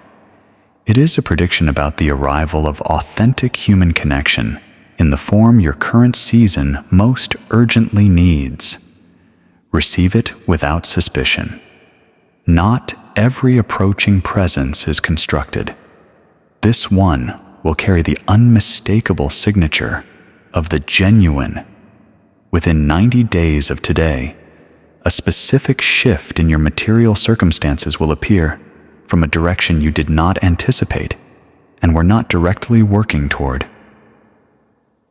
It is a prediction about the arrival of authentic human connection in the form your current season most urgently needs. Receive it without suspicion. Not every approaching presence is constructed. This one will carry the unmistakable signature of the genuine. Within 90 days of today, a specific shift in your material circumstances will appear from a direction you did not anticipate and were not directly working toward.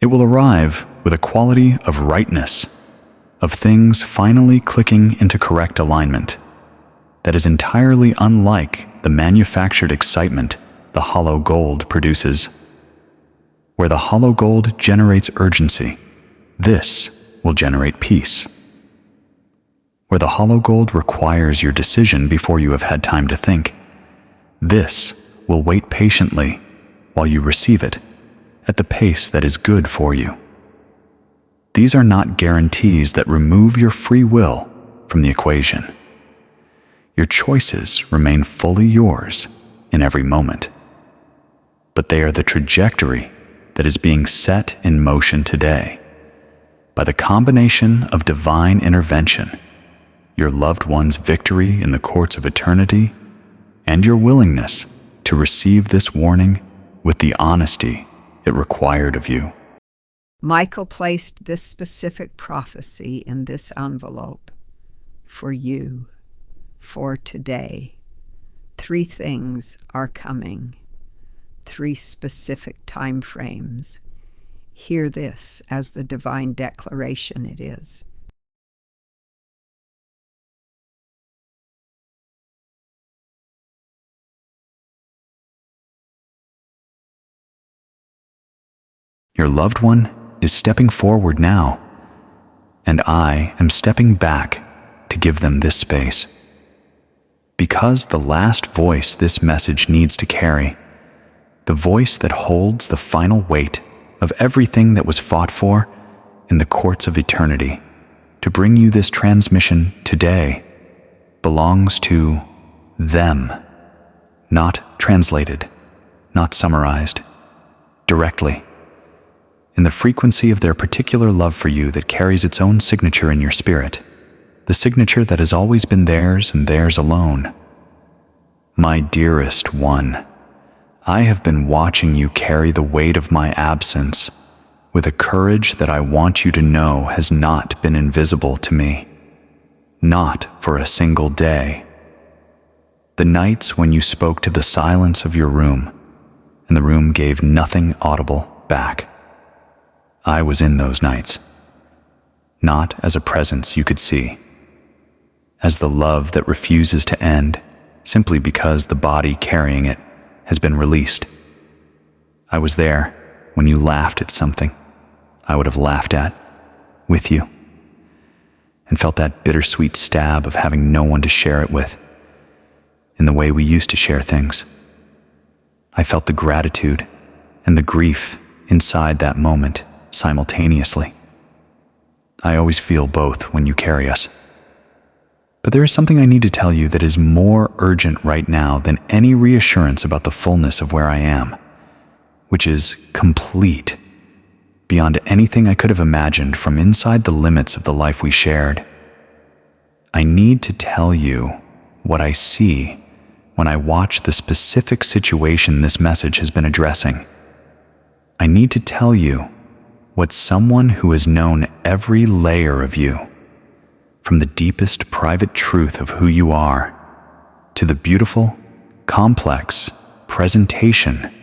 It will arrive with a quality of rightness, of things finally clicking into correct alignment, that is entirely unlike the manufactured excitement the hollow gold produces. Where the hollow gold generates urgency, this will generate peace. Where the hollow gold requires your decision before you have had time to think, this will wait patiently while you receive it at the pace that is good for you. These are not guarantees that remove your free will from the equation. Your choices remain fully yours in every moment, but they are the trajectory that is being set in motion today by the combination of divine intervention, your loved one's victory in the courts of eternity, and your willingness to receive this warning with the honesty it required of you. Michael placed this specific prophecy in this envelope for you, for today. 3 things are coming. 3 specific time frames. Hear this as the divine declaration it is. Your loved one is stepping forward now, and I am stepping back to give them this space. Because the last voice this message needs to carry, the voice that holds the final weight of everything that was fought for in the courts of eternity to bring you this transmission today, belongs to them, not translated, not summarized, directly. in the frequency of their particular love for you that carries its own signature in your spirit, the signature that has always been theirs and theirs alone. My dearest one, I have been watching you carry the weight of my absence with a courage that I want you to know has not been invisible to me. Not for a single day. The nights when you spoke to the silence of your room, and the room gave nothing audible back. I was in those nights, not as a presence you could see, as the love that refuses to end simply because the body carrying it has been released. I was there when you laughed at something I would have laughed at with you, and felt that bittersweet stab of having no one to share it with, in the way we used to share things. I felt the gratitude and the grief inside that moment simultaneously. I always feel both when you carry us. But there is something I need to tell you that is more urgent right now than any reassurance about the fullness of where I am, which is complete, beyond anything I could have imagined from inside the limits of the life we shared. I need to tell you what I see when I watch the specific situation this message has been addressing. I need to tell you what someone who has known every layer of you, from the deepest private truth of who you are to the beautiful, complex presentation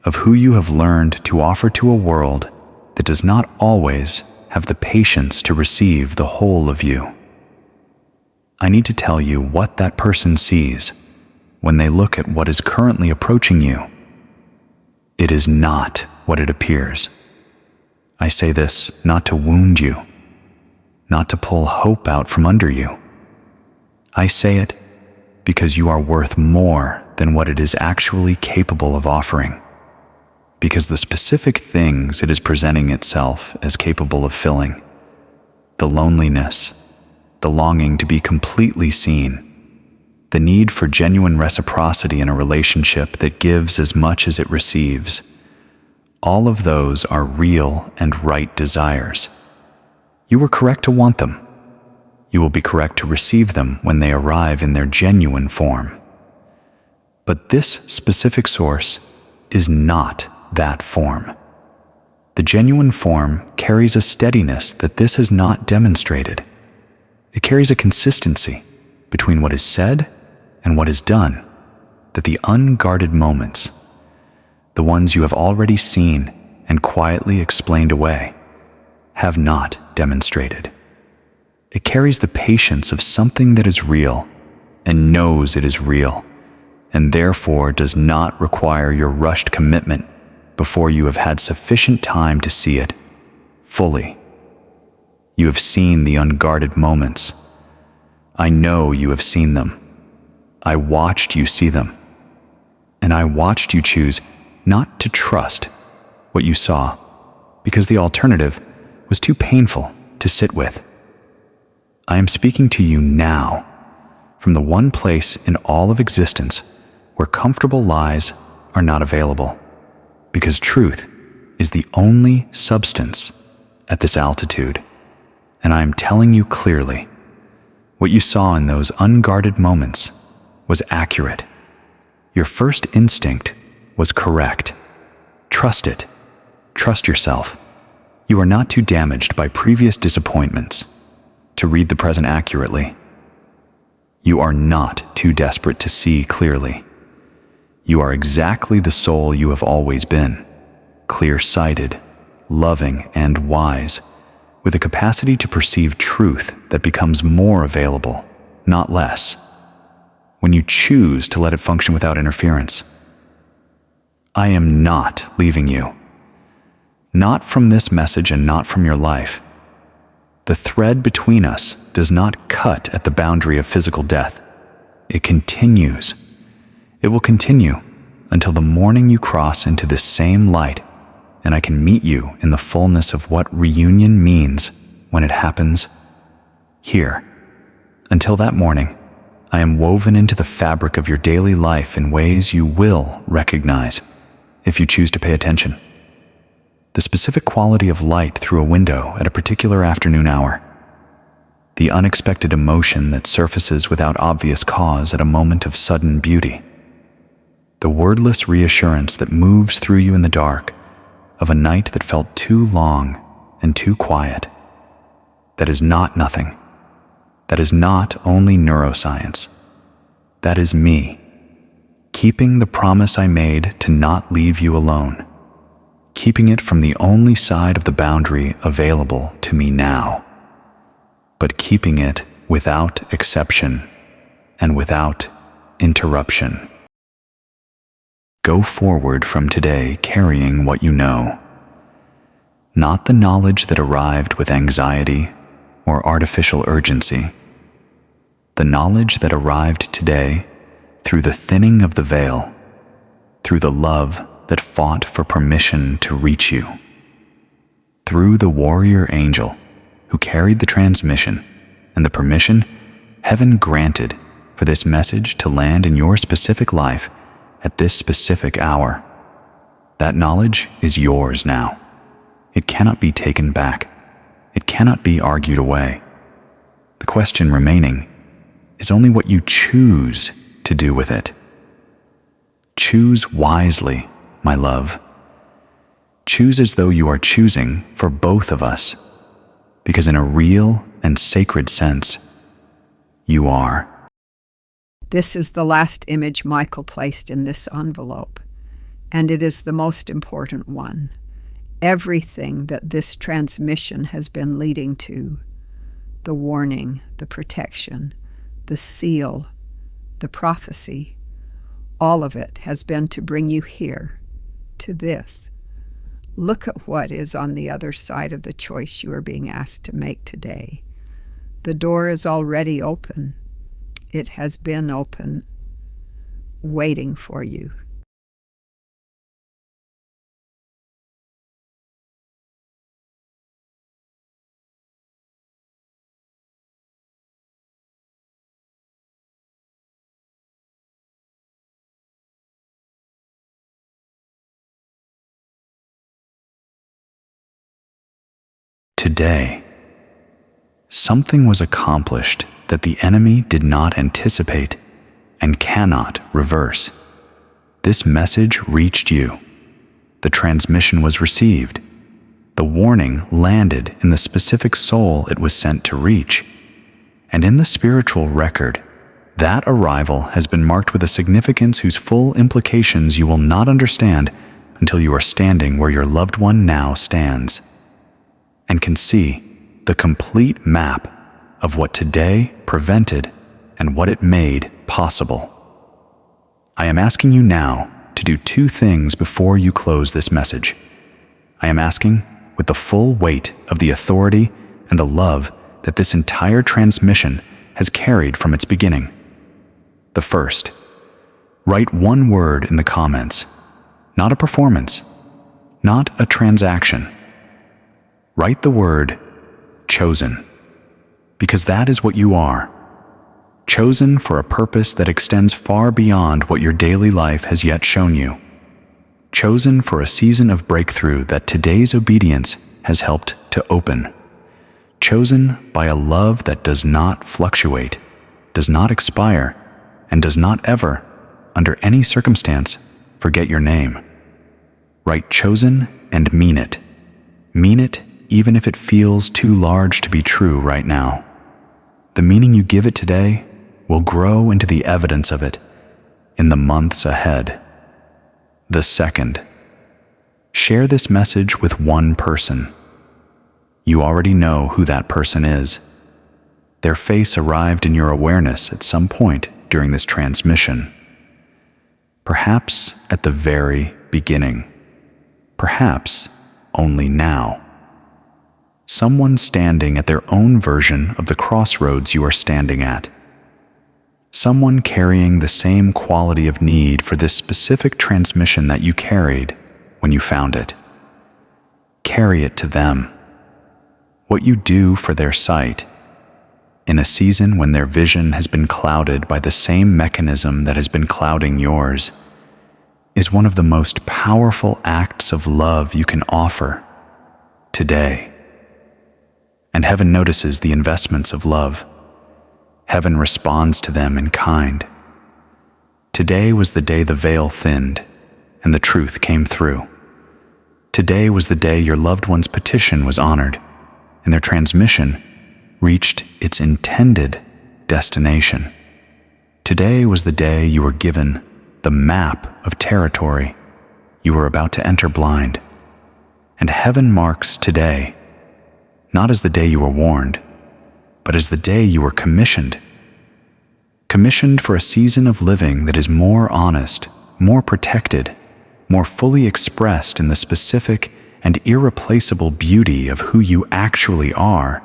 of who you have learned to offer to a world that does not always have the patience to receive the whole of you. I need to tell you what that person sees when they look at what is currently approaching you. It is not what it appears. I say this not to wound you, not to pull hope out from under you. I say it because you are worth more than what it is actually capable of offering, because the specific things it is presenting itself as capable of filling, the loneliness, the longing to be completely seen, the need for genuine reciprocity in a relationship that gives as much as it receives, all of those are real and right desires. You were correct to want them. You will be correct to receive them when they arrive in their genuine form. But this specific source is not that form. The genuine form carries a steadiness that this has not demonstrated. It carries a consistency between what is said and what is done that the unguarded moments, the ones you have already seen and quietly explained away, have not demonstrated. It carries the patience of something that is real and knows it is real, and therefore does not require your rushed commitment before you have had sufficient time to see it fully. You have seen the unguarded moments. I know you have seen them. I watched you see them. And I watched you choose not to trust what you saw because the alternative was too painful to sit with. I am speaking to you now from the one place in all of existence where comfortable lies are not available, because truth is the only substance at this altitude. And I am telling you clearly, what you saw in those unguarded moments was accurate. Your first instinct was correct. Trust it. Trust yourself. You are not too damaged by previous disappointments to read the present accurately. You are not too desperate to see clearly. You are exactly the soul you have always been, clear-sighted, loving, and wise, with a capacity to perceive truth that becomes more available, not less, when you choose to let it function without interference. I am not leaving you. Not from this message and not from your life. The thread between us does not cut at the boundary of physical death. It continues. It will continue until the morning you cross into this same light and I can meet you in the fullness of what reunion means when it happens here. Until that morning, I am woven into the fabric of your daily life in ways you will recognize if you choose to pay attention. the specific quality of light through a window at a particular afternoon hour, the unexpected emotion that surfaces without obvious cause at a moment of sudden beauty, the wordless reassurance that moves through you in the dark of a night that felt too long and too quiet. That is not nothing. That is not only neuroscience. That is me, keeping the promise I made to not leave you alone, keeping it from the only side of the boundary available to me now, but keeping it without exception and without interruption. Go forward from today carrying what you know, not the knowledge that arrived with anxiety or artificial urgency, the knowledge that arrived today through the thinning of the veil, through the love that fought for permission to reach you, through the warrior angel who carried the transmission and the permission heaven granted for this message to land in your specific life at this specific hour. That knowledge is yours now. It cannot be taken back. It cannot be argued away. The question remaining is only what you choose to do with it. Choose wisely, my love. Choose as though you are choosing for both of us, because in a real and sacred sense, you are. This is the last image Michael placed in this envelope, and it is the most important one. Everything that this transmission has been leading to, the warning, the protection, the seal, the prophecy, all of it has been to bring you here, to this. Look at what is on the other side of the choice you are being asked to make today. The door is already open. It has been open, waiting for you. Today, something was accomplished that the enemy did not anticipate and cannot reverse. This message reached you. The transmission was received. The warning landed in the specific soul it was sent to reach. And in the spiritual record, that arrival has been marked with a significance whose full implications you will not understand until you are standing where your loved one now stands, and can see the complete map of what today prevented and what it made possible. I am asking you now to do two things before you close this message. I am asking, with the full weight of the authority and the love that this entire transmission has carried from its beginning. The first, write one word in the comments, not a performance, not a transaction. Write the word chosen, because that is what you are. Chosen for a purpose that extends far beyond what your daily life has yet shown you. Chosen for a season of breakthrough that today's obedience has helped to open. Chosen by a love that does not fluctuate, does not expire, and does not ever, under any circumstance, forget your name. Write chosen and mean it. Mean it even if it feels too large to be true right now. The meaning you give it today will grow into the evidence of it in the months ahead. The second, share this message with one person. You already know who that person is. Their face arrived in your awareness at some point during this transmission. Perhaps at the very beginning. Perhaps only now. Someone standing at their own version of the crossroads you are standing at. Someone carrying the same quality of need for this specific transmission that you carried when you found it. Carry it to them. What you do for their sight, in a season when their vision has been clouded by the same mechanism that has been clouding yours, is one of the most powerful acts of love you can offer today. And heaven notices the investments of love. Heaven responds to them in kind. Today was the day the veil thinned and the truth came through. Today was the day your loved one's petition was honored and their transmission reached its intended destination. Today was the day you were given the map of territory you were about to enter blind. And heaven marks today, not as the day you were warned, but as the day you were commissioned. Commissioned for a season of living that is more honest, more protected, more fully expressed in the specific and irreplaceable beauty of who you actually are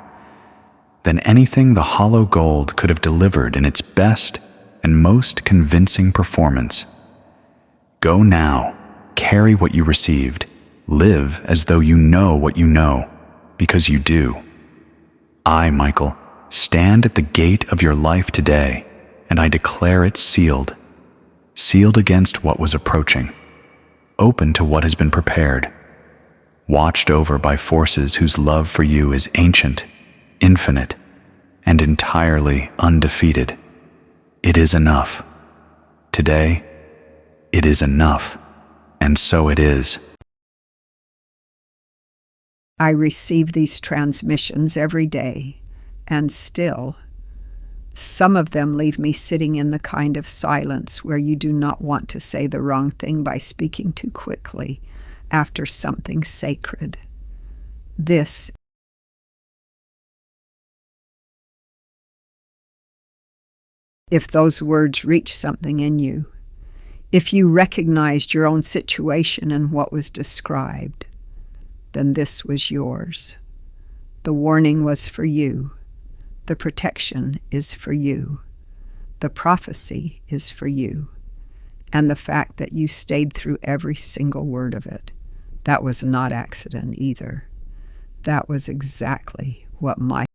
than anything the hollow gold could have delivered in its best and most convincing performance. Go now, carry what you received, live as though you know what you know, because you do. I, Michael, stand at the gate of your life today, and I declare it sealed, sealed against what was approaching, open to what has been prepared, watched over by forces whose love for you is ancient, infinite, and entirely undefeated. It is enough. Today, it is enough, and so it is. I receive these transmissions every day, and still, some of them leave me sitting in the kind of silence where you do not want to say the wrong thing by speaking too quickly after something sacred. This if those words reach something in you, if you recognized your own situation and what was described, then this was yours. The warning was for you. The protection is for you. The prophecy is for you. And the fact that you stayed through every single word of it, that was not accident either. That was exactly what my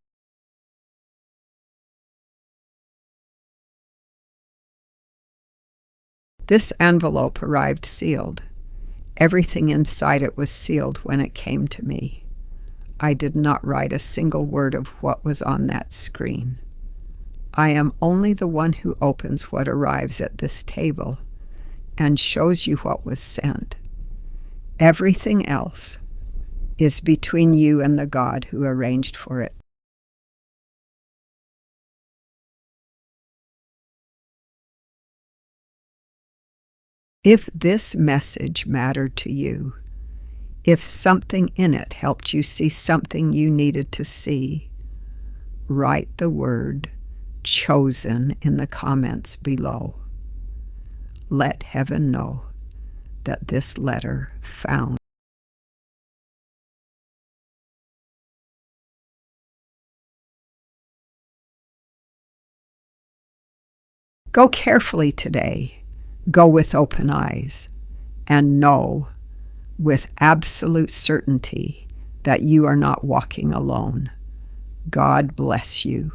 This envelope arrived sealed. Everything inside it was sealed when it came to me. I did not write a single word of what was on that screen. I am only the one who opens what arrives at this table and shows you what was sent. Everything else is between you and the God who arranged for it. If this message mattered to you, if something in it helped you see something you needed to see, write the word chosen in the comments below. Let heaven know that this letter found. Go carefully today. Go with open eyes and know with absolute certainty that you are not walking alone. God bless you.